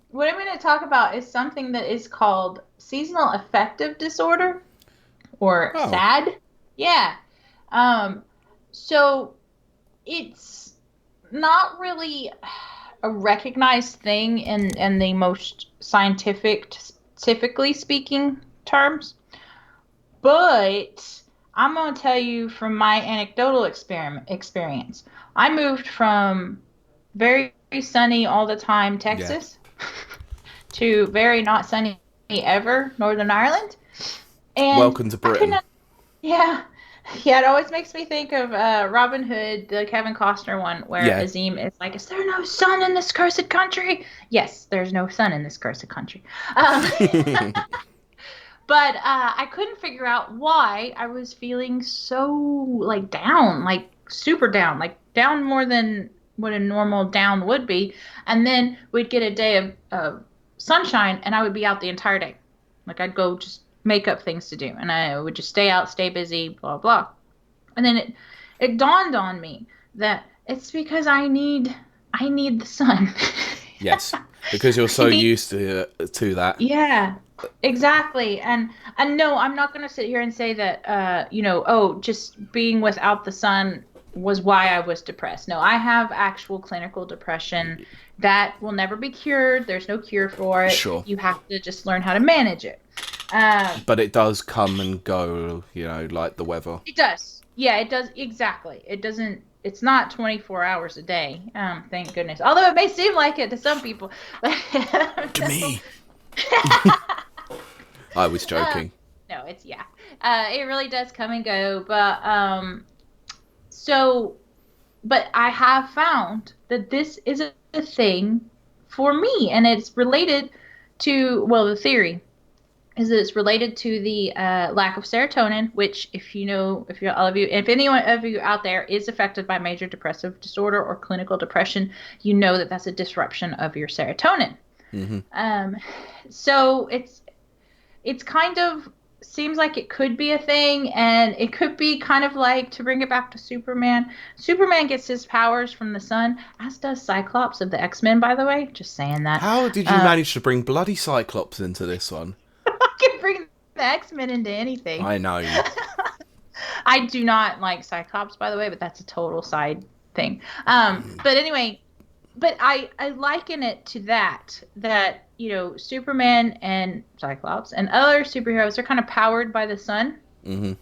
what I'm going to talk about is something that is called seasonal affective disorder or Oh, SAD. Yeah. Um, so it's not really a recognized thing in the most scientifically speaking terms, but I'm going to tell you from my anecdotal experience. I moved from very sunny all the time yeah. Texas to very not sunny ever Northern Ireland, and Welcome to I Britain. couldn't. Yeah. Yeah, it always makes me think of Robin Hood, the Kevin Costner one, where Yeah. Azim is like, "Is there no sun in this cursed country?" Yes, there's no sun in this cursed country. Um, but I couldn't figure out why I was feeling so like down, like super down, like down more than what a normal down would be. And then we'd get a day of sunshine, and I would be out the entire day. Like I'd go just make up things to do, and I would just stay out, stay busy, blah blah. And then it dawned on me that it's because I need the sun. Yes, because you're I so need used to that. Yeah, exactly. And no, I'm not going to sit here and say that oh, just being without the sun was why I was depressed. No, I have actual clinical depression that will never be cured. There's no cure for it. Sure, You have to just learn how to manage it. Um, but it does come and go. You know, like the weather. it does. Yeah, it does exactly. It doesn't it's not 24 hours a day. Thank goodness. Although it may seem like it to some people. To No. me, I was Um, joking. no, it's yeah. It really does come and go, but so but I have found that this is a thing for me, and it's related to well, the theory is that it's related to the lack of serotonin, which, if you know, if you're all of you, if anyone of you out there is affected by major depressive disorder or clinical depression, you know that that's a disruption of your serotonin. Hmm. Um, so it's kind of seems like it could be a thing, and it could be kind of like, to bring it back to Superman. Superman gets his powers from the sun, as does Cyclops of the X-Men, by the way, just saying that. How did you um manage to bring bloody Cyclops into this one? I can bring the X-Men into anything. I know. I do not like Cyclops, by the way, but that's a total side thing. But anyway, but I liken it to that Superman and Cyclops and other superheroes are kind of powered by the sun. Hmm.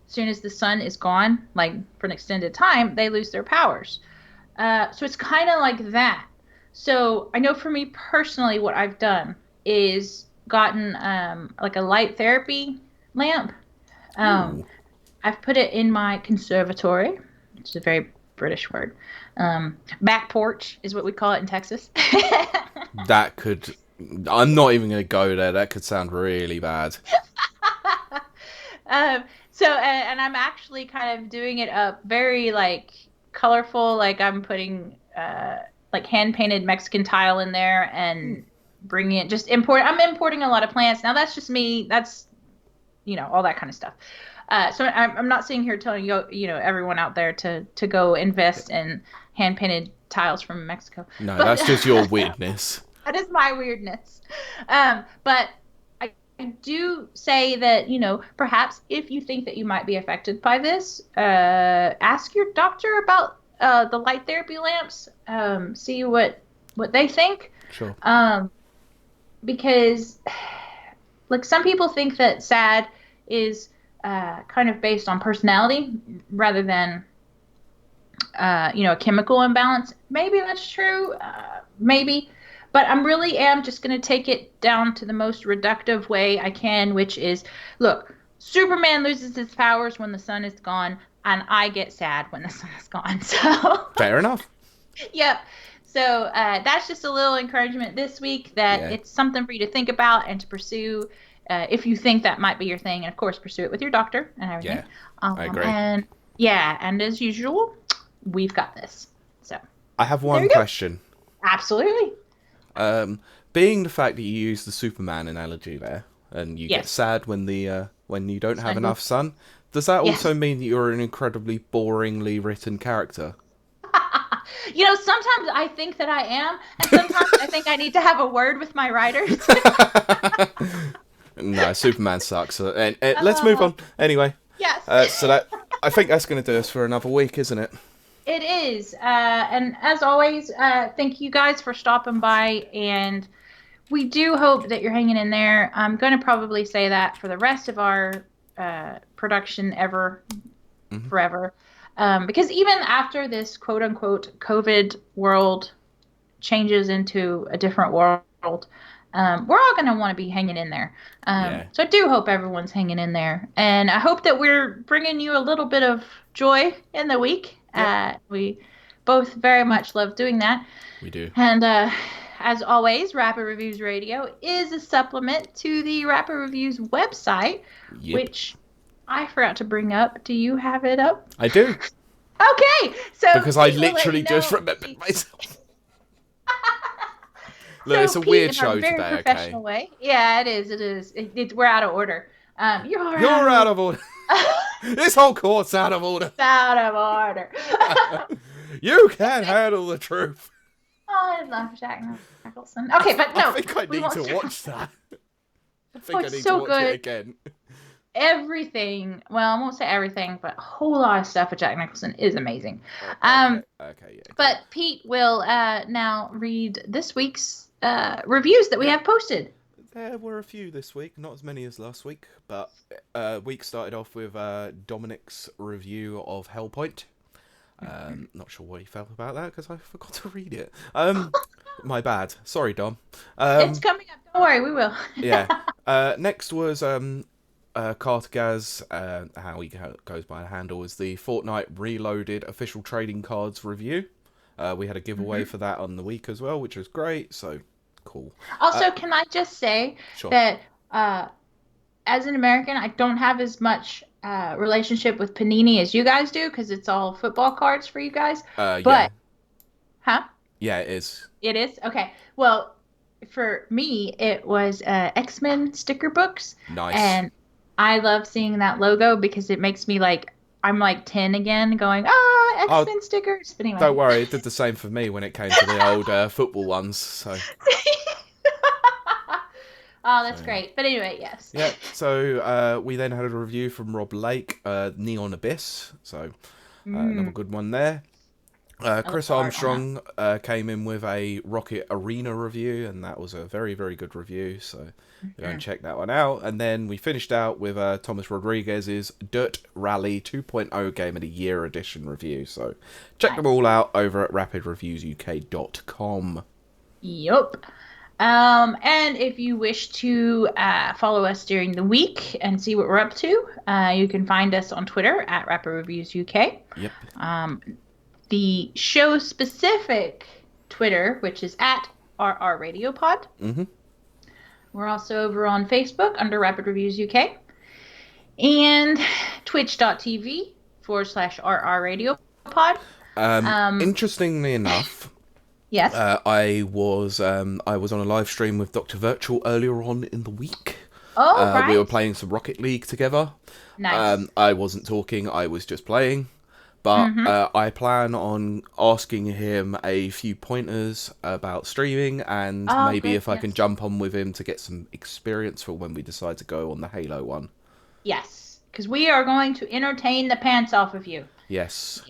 As soon as the sun is gone, like for an extended time, they lose their powers. So it's kind of like that. So I know for me personally, what I've done is gotten like a light therapy lamp. Um, Ooh, I've put it in my conservatory, which is a very British word. Back porch is what we call it in Texas. that could. I'm not even going to go there. That could sound really bad. So, and I'm actually kind of doing it up very like colorful. Like I'm putting like hand painted Mexican tile in there Hmm. and bringing it. Just import. I'm importing a lot of plants. Now that's just me. That's all that kind of stuff. So I'm not sitting here telling everyone out there to go invest in hand painted tiles from Mexico, No, but that's just your weirdness. that is my weirdness. But I do say that, perhaps if you think that you might be affected by this, ask your doctor about the light therapy lamps. See what they think. Sure. Um, because, like, some people think that SAD is kind of based on personality rather than, a chemical imbalance. Maybe that's true. Maybe. But I'm really am just going to take it down to the most reductive way I can, which is, look, Superman loses his powers when the sun is gone, and I get sad when the sun is gone. So, Fair enough. yep. So that's just a little encouragement this week that Yeah. it's something for you to think about and to pursue if you think that might be your thing. And of course, pursue it with your doctor and Yeah. everything. I agree. And yeah, and as usual, we've got this. So I have there one you go. question. Absolutely. Um, Being the fact that you use the Superman analogy there, and you get Yes. sad when you don't have Sun enough goes. sun, does that also Yes. mean that you're an incredibly boringly written character? Sometimes I think that I am, and sometimes I think I need to have a word with my writers. No, Superman sucks. And let's move uh, on. Anyway, yes. so that I think that's going to do us for another week, isn't it? It is. And as always, thank you guys for stopping by. And we do hope that you're hanging in there. I'm going to probably say that for the rest of our production ever, Hmm. forever. Because even after this quote unquote COVID world changes into a different world, we're all going to want to be hanging in there. Yeah. So I do hope everyone's hanging in there. And I hope that we're bringing you a little bit of joy in the week. Yep. We both very much love doing that. We do. And as always, Rapid Reviews Radio is a supplement to the Rapid Reviews website, Yep. which I forgot to bring up. Do you have it up? I do Okay, so because I Pete will let you literally just know. remembered myself. Look, So it's a Pete, weird in our show very today. Okay. professional way, yeah, it is. It is. We're out of order. You're out You're of out of order. This whole court's out of order. out of order. You can't handle the truth. Oh, I love Jack Nicholson. Okay, but I no, think I we need won't to start. watch that. I Oh, think I it's need to so watch it good. again. Everything. Well, I won't say everything, but a whole lot of stuff with Jack Nicholson is amazing. Okay. Um, Okay. Yeah. Cool. but Pete will now read this week's reviews that we Yep. have posted. There were a few this week, not as many as last week, but week started off with Dominic's review of Hellpoint. Not sure what he felt about that because I forgot to read it. My bad. Sorry, Dom. It's coming up. Don't worry, we will. Yeah. Next was Cartagaz, how he goes by the handle, is the Fortnite Reloaded official trading cards review. We had a giveaway for that on the week as well, which was great. So cool. Also, can I just say Sure. that as an American, I don't have as much relationship with Panini as you guys do because it's all football cards for you guys. Yeah. But, huh? Yeah, it is. It is? Okay. Well, for me, it was X-Men sticker books. Nice. And I love seeing that logo because it makes me like, I'm like 10 again going, ah, Oh, X-Men stickers. But don't anyway. worry, it did the same for me when it came to the old football ones. So, Oh, so that's yeah. great. But anyway, yes. Yeah, so we then had a review from Rob Lake, Neon Abyss. So another Mm, good one there. I love Chris the art on that. Armstrong came in with a Rocket Arena review, and that was a very, very good review. So go and Mhm. check that one out. And then we finished out with Thomas Rodriguez's Dirt Rally 2.0 Game of the Year edition review. So check them Nice. all out over at rapidreviewsuk.com. Yup. And if you wish to follow us during the week and see what we're up to, you can find us on Twitter at Rapper Reviews UK. Yep. The show specific Twitter, which is at RR Radio Pod. Mm-hmm. We're also over on Facebook under Rapid Reviews UK and twitch.tv/RR Radio Pod. Um, Interestingly enough, yes. I was on a live stream with Doctor Virtual earlier on in the week. Oh, We were right. playing some Rocket League together. Nice. I wasn't talking; I was just playing. But Mm-hmm. I plan on asking him a few pointers about streaming, and Oh, maybe good. if I can Yes. jump on with him to get some experience for when we decide to go on the Halo one. Yes. Because we are going to entertain the pants off of you. Yes,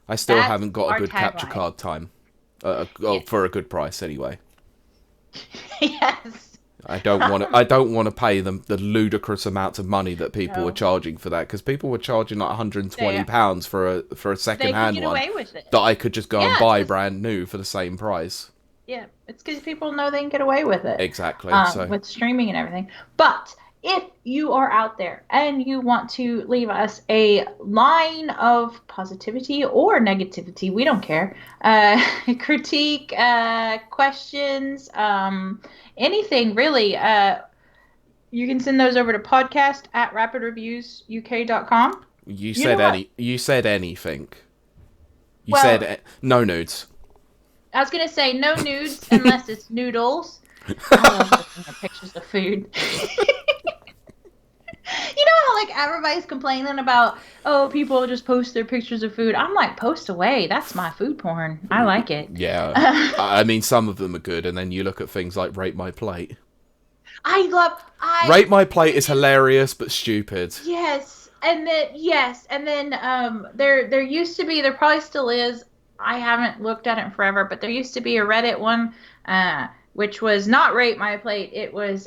I still That's haven't got a our good capture tagline. card time, for a Yes. good price anyway. Yes. I don't want to pay them the ludicrous amounts of money that people were No. charging for that, because people were charging like 120 They pounds for a second they could hand get one away with it. that I could just go and Yeah, it's buy because brand new for the same price. yeah, it's because people know they can get away with it, Exactly. So with streaming and everything. But if you are out there and you want to leave us a line of positivity or negativity, we don't care. Critique, questions, anything really. You can send those over to podcast at rapidreviewsuk.com. You know what? you said anything. You said Well, no nudes. I was gonna say no nudes unless it's noodles. I love looking at pictures of food. You know how like everybody's complaining about, oh, people just post their pictures of food. I'm like, post away. That's my food porn. I like it. Yeah. I mean, some of them are good, and then you look at things like Rate My Plate. I Rate My Plate is freaking hilarious but stupid. yes, and then there used to be, there probably still is. I haven't looked at it in forever, but there used to be a Reddit one, which was not Rate My Plate. It was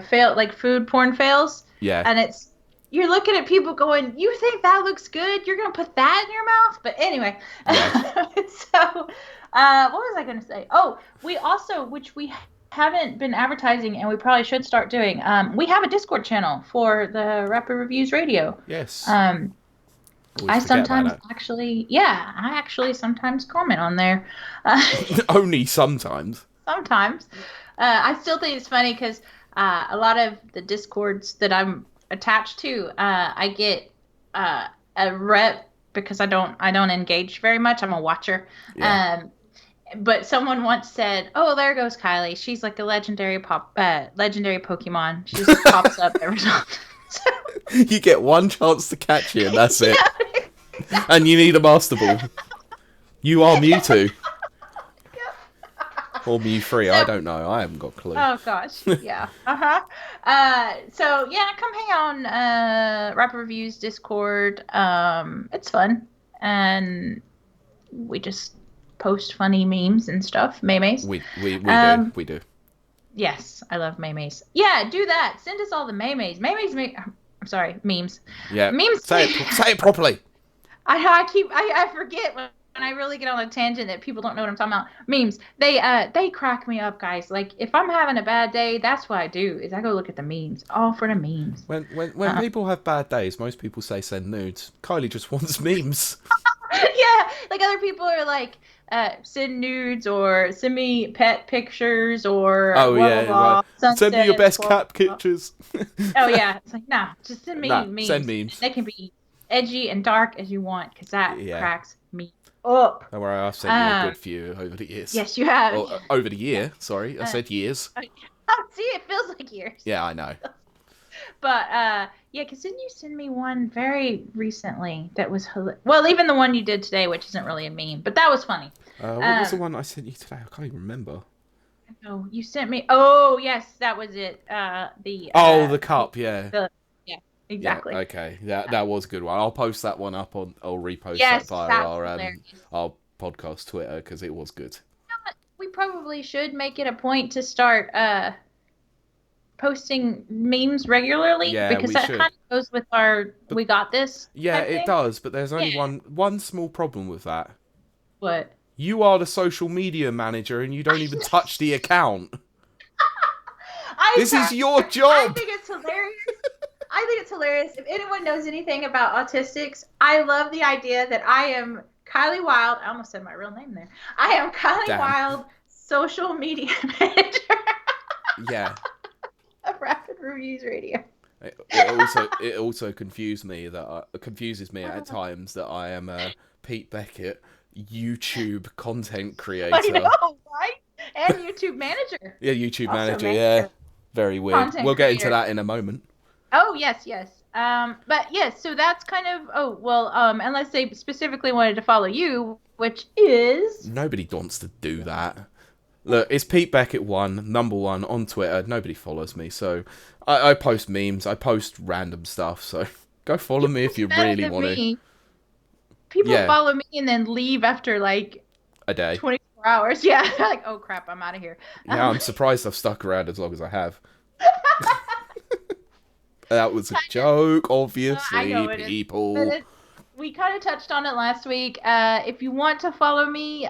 fail, like food porn fails, Yeah. and it's, you're looking at people going, you think that looks good, you're gonna put that in your mouth? But anyway. Yeah. So what was I gonna say? Oh, we also, which we haven't been advertising and we probably should start doing, we have a Discord channel for the Rapid Reviews Radio. Yes. um Always I forget about sometimes that. actually, yeah, I actually sometimes comment on there. uh, Only sometimes. Sometimes. I still think it's funny because a lot of the discords that I'm attached to, I get a rep because I don't engage very much. I'm a watcher. Yeah. Um, but someone once said, "Oh, there goes Kylie. She's like a legendary Pokemon. She just pops up every so often." So, You get one chance to catch it, and that's it. yeah, And you need a Master Ball. You are Mewtwo. Or Mew3, I so don't know. I haven't got a clue. oh gosh, yeah. Uh-huh. So yeah, come hang on Rapper Reviews Discord. It's fun. And we just post funny memes and stuff, memes. We do. Um, We do. yes, I love memes. Yeah, do that. Send us all the memes. I'm sorry, memes. Yeah. Memes. Say it properly. I forget when I really get on a tangent that people don't know what I'm talking about. Memes. They crack me up, guys. Like if I'm having a bad day, that's what I do is I go look at the memes. All for the memes. When Uh, people have bad days, most people say send nudes. Kylie just wants memes. yeah, like other people are like, send nudes or send me pet pictures or Oh blah blah yeah, like blah. send me your Sunsets, best blah cap blah. pictures. Oh yeah, it's like nah, just send me Nah, send memes. memes. They can be edgy and dark as you want, because that Yeah. cracks me up. Don't worry, I've sent you a Um, good few over the years. yes, you have. Or over the year, sorry. I Uh, said years. see, it feels like years. Yeah, I know. But yeah, because didn't you send me one very recently that was well, even the one you did today, which isn't really a meme, but that was funny. What was the Um, one I sent you today? I can't even remember. oh, you sent me. Oh, yes, that was it. Oh, the cup, yeah. the yeah, Yeah, exactly. okay. That was a good one. I'll post that one up on. I'll repost that Yes, via that's hilarious. our podcast Twitter because it was good. We probably should make it a point to start posting memes regularly, Yeah, because we that kind should. of goes with our But "we got this" yeah, type it thing. does. But there's only Yeah. one small problem with that. What? You are the social media manager, and you don't even touch the account. This is your I job. think it's hilarious. I think it's hilarious. If anyone knows anything about autistics, I love the idea that I am Kylie Wild. I almost said my real name there. I am Kylie Damn. Wild, social media manager Yeah. of Rapid Reviews Radio. It also confuses me at times that I am a Pete Beckett YouTube content I creator. know, right? And YouTube manager, Yeah, YouTube also manager. Yeah, manager, very weird. content We'll get into creator. that in a moment. Oh yes, yes. But yes, so that's kind of unless they specifically wanted to follow you, which is Nobody wants to do that. Look, it's Pete Beckett one, number one on Twitter. Nobody follows me, so I post memes. I post random stuff. So go follow you me if post you better really than want to. me. People Yeah, follow me and then leave after like a day. 24 hours. Yeah, like oh crap, I'm out of here. Yeah, Um, I'm surprised I've stuck around as long as I have. That was a kind joke, I obviously, know it is, but people. we kind of touched on it last week. If you want to follow me,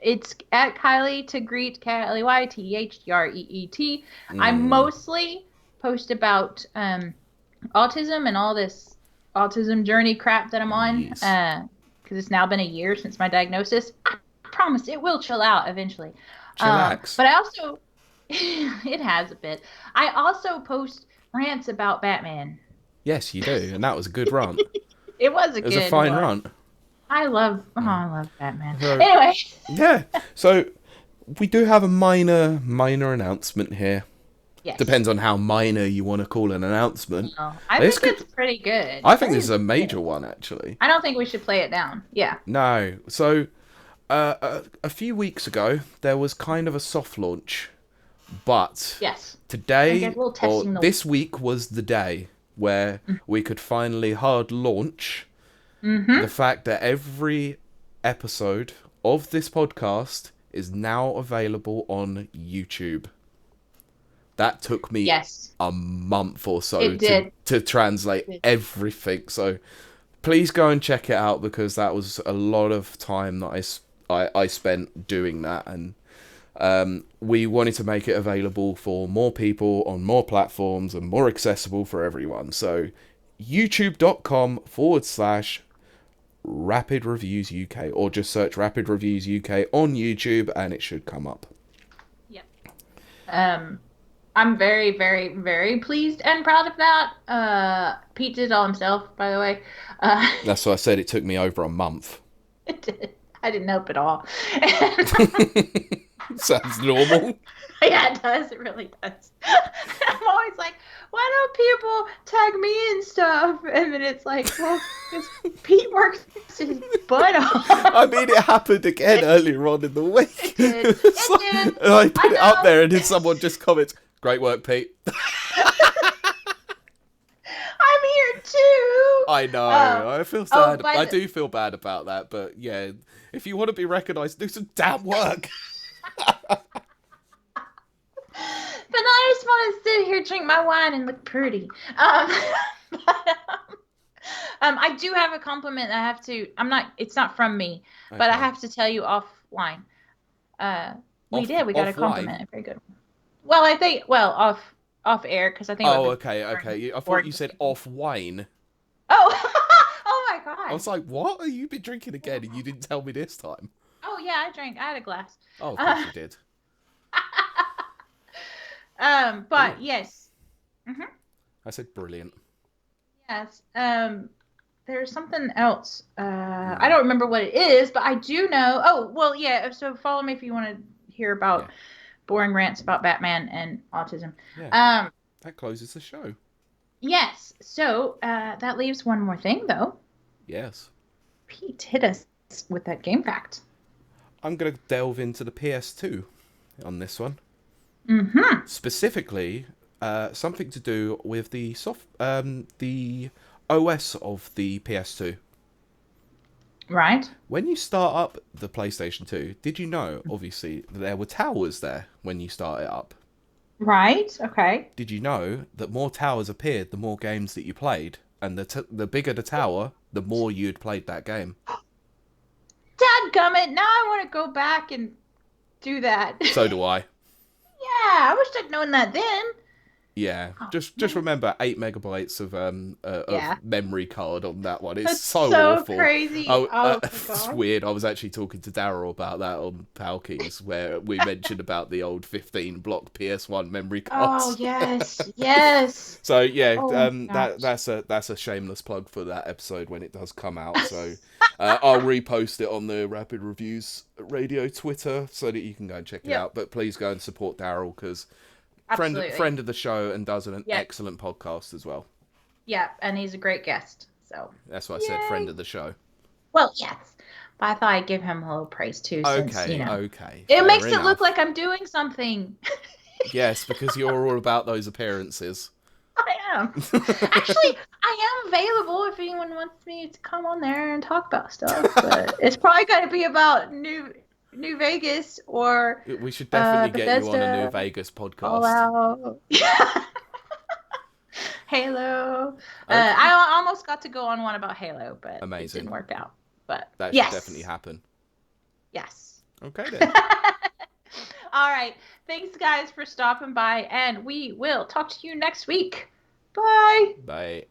it's at Kylie to greet KLEYTHDREET. I Mm, mostly post about autism and all this autism journey crap that I'm on. yes. Because it's now been a year since my diagnosis. I promise it will chill out eventually. Chillax. But I also, it has a bit. I also post rants about Batman. Yes, you do, and that was a good rant. It was a It was a good fine one. rant. I love Batman. So Anyway, yeah, so we do have a minor announcement here. yes. Depends on how minor you want to call an announcement. Well, I This think could, it's pretty good. I I think think this is it's a pretty good. major one actually. I don't think we should play it down. Yeah. No, so a few weeks ago there was kind of a soft launch, but Yes. I today guess a little or testing the. this week was the day where we could finally hard launch the Mm-hmm. fact that every episode of this podcast is now available on YouTube. That took me Yes. a month or so It to did. translate everything. So please go and check it out because that was a lot of time that I spent doing that, and we wanted to make it available for more people on more platforms and more accessible for everyone. So youtube.com/Rapid Reviews UK, or just search Rapid Reviews UK on YouTube and it should come up. Yep. Um, I'm very, very, very pleased and proud of that. Pete did it all himself, by the way. Uh, That's why I said it took me over a month. it did. I didn't help at all. Sounds normal. Yeah, it does. It really does. I'm always like, why don't people tag me and stuff? And then it's like, well, because Pete works his butt I off. mean, it happened again earlier on in the week. It did. It's It like- did. and I I put it up know. there, and then someone just comments, "Great work, Pete." I'm here too. I know. Um, I feel oh, sad. I do feel bad about that, but yeah, if you want to be recognised, do some damn work. but I just want to sit here, drink my wine, and look pretty. But, I do have a compliment that I have to. I'm not. It's not from me, but I Okay. have to tell you offline. We Off did. We got a offline. compliment. A very good one. Well, I think. Well, off air because I think it Oh, was okay, during okay. I thought you board. said off wine. Oh, oh my I God. was like, "What? Are you been drinking again?" And you didn't tell me this time. Oh yeah, I drank. I had a glass. Oh, of course Uh, you did. but Brilliant. yes. Hmm. I said brilliant. Yes. There's something else. I Mm, don't remember what it is, but I do know. Oh, well, yeah. So follow me if you want to hear yeah, about boring rants about Batman and autism. yeah. Um, That closes the show. yes. So that leaves one more thing, though. Yes. Pete hit us with that game fact. I'm gonna delve into the PS2 on this one. Mm-hmm. Specifically, something to do with the OS of the PS2. Right. When you start up the PlayStation 2, did you know, obviously, that there were towers there when you start it up? Right. Okay. Did you know that more towers appeared the more games that you played? And the bigger the tower, the more you'd played that game. Dadgummit. Now I want to go back and do that. So do I. Yeah, I wish I'd known that then. Yeah, Oh, just man. remember 8 MB Yeah. of memory card on that one. It's That's so so awful. crazy. Oh, Oh my it's god. weird. I was actually talking to Daryl about that on Palkings, where we mentioned about the old 15 block PS1 memory Oh cards. yes. Yes. So yeah, Oh my that's a shameless plug for that episode when it does come out. So I'll repost it on the Rapid Reviews Radio Twitter so that you can go and check it Yep. out. But please go and support Daryl because Absolutely. friend of the show and does an Yep. excellent podcast as well. Yep. And he's a great guest. So That's what I said, friend yay. of the show. Well, yes. But I thought I'd give him a little praise too, since, Okay, okay, it fair makes it look enough. like I'm doing something. Yes, because you're all about those appearances. I am. Actually, I am available if anyone wants me to come on there and talk about stuff, but it's probably going to be about New Vegas or We should definitely get you on a New Bethesda, Vegas Fallout. podcast. Halo. Okay, I almost got to go on one about Halo, but it amazing. didn't work out. But That should definitely yes, happen. yes. Okay then. All right. Thanks, guys, for stopping by, and we will talk to you next week. Bye. Bye.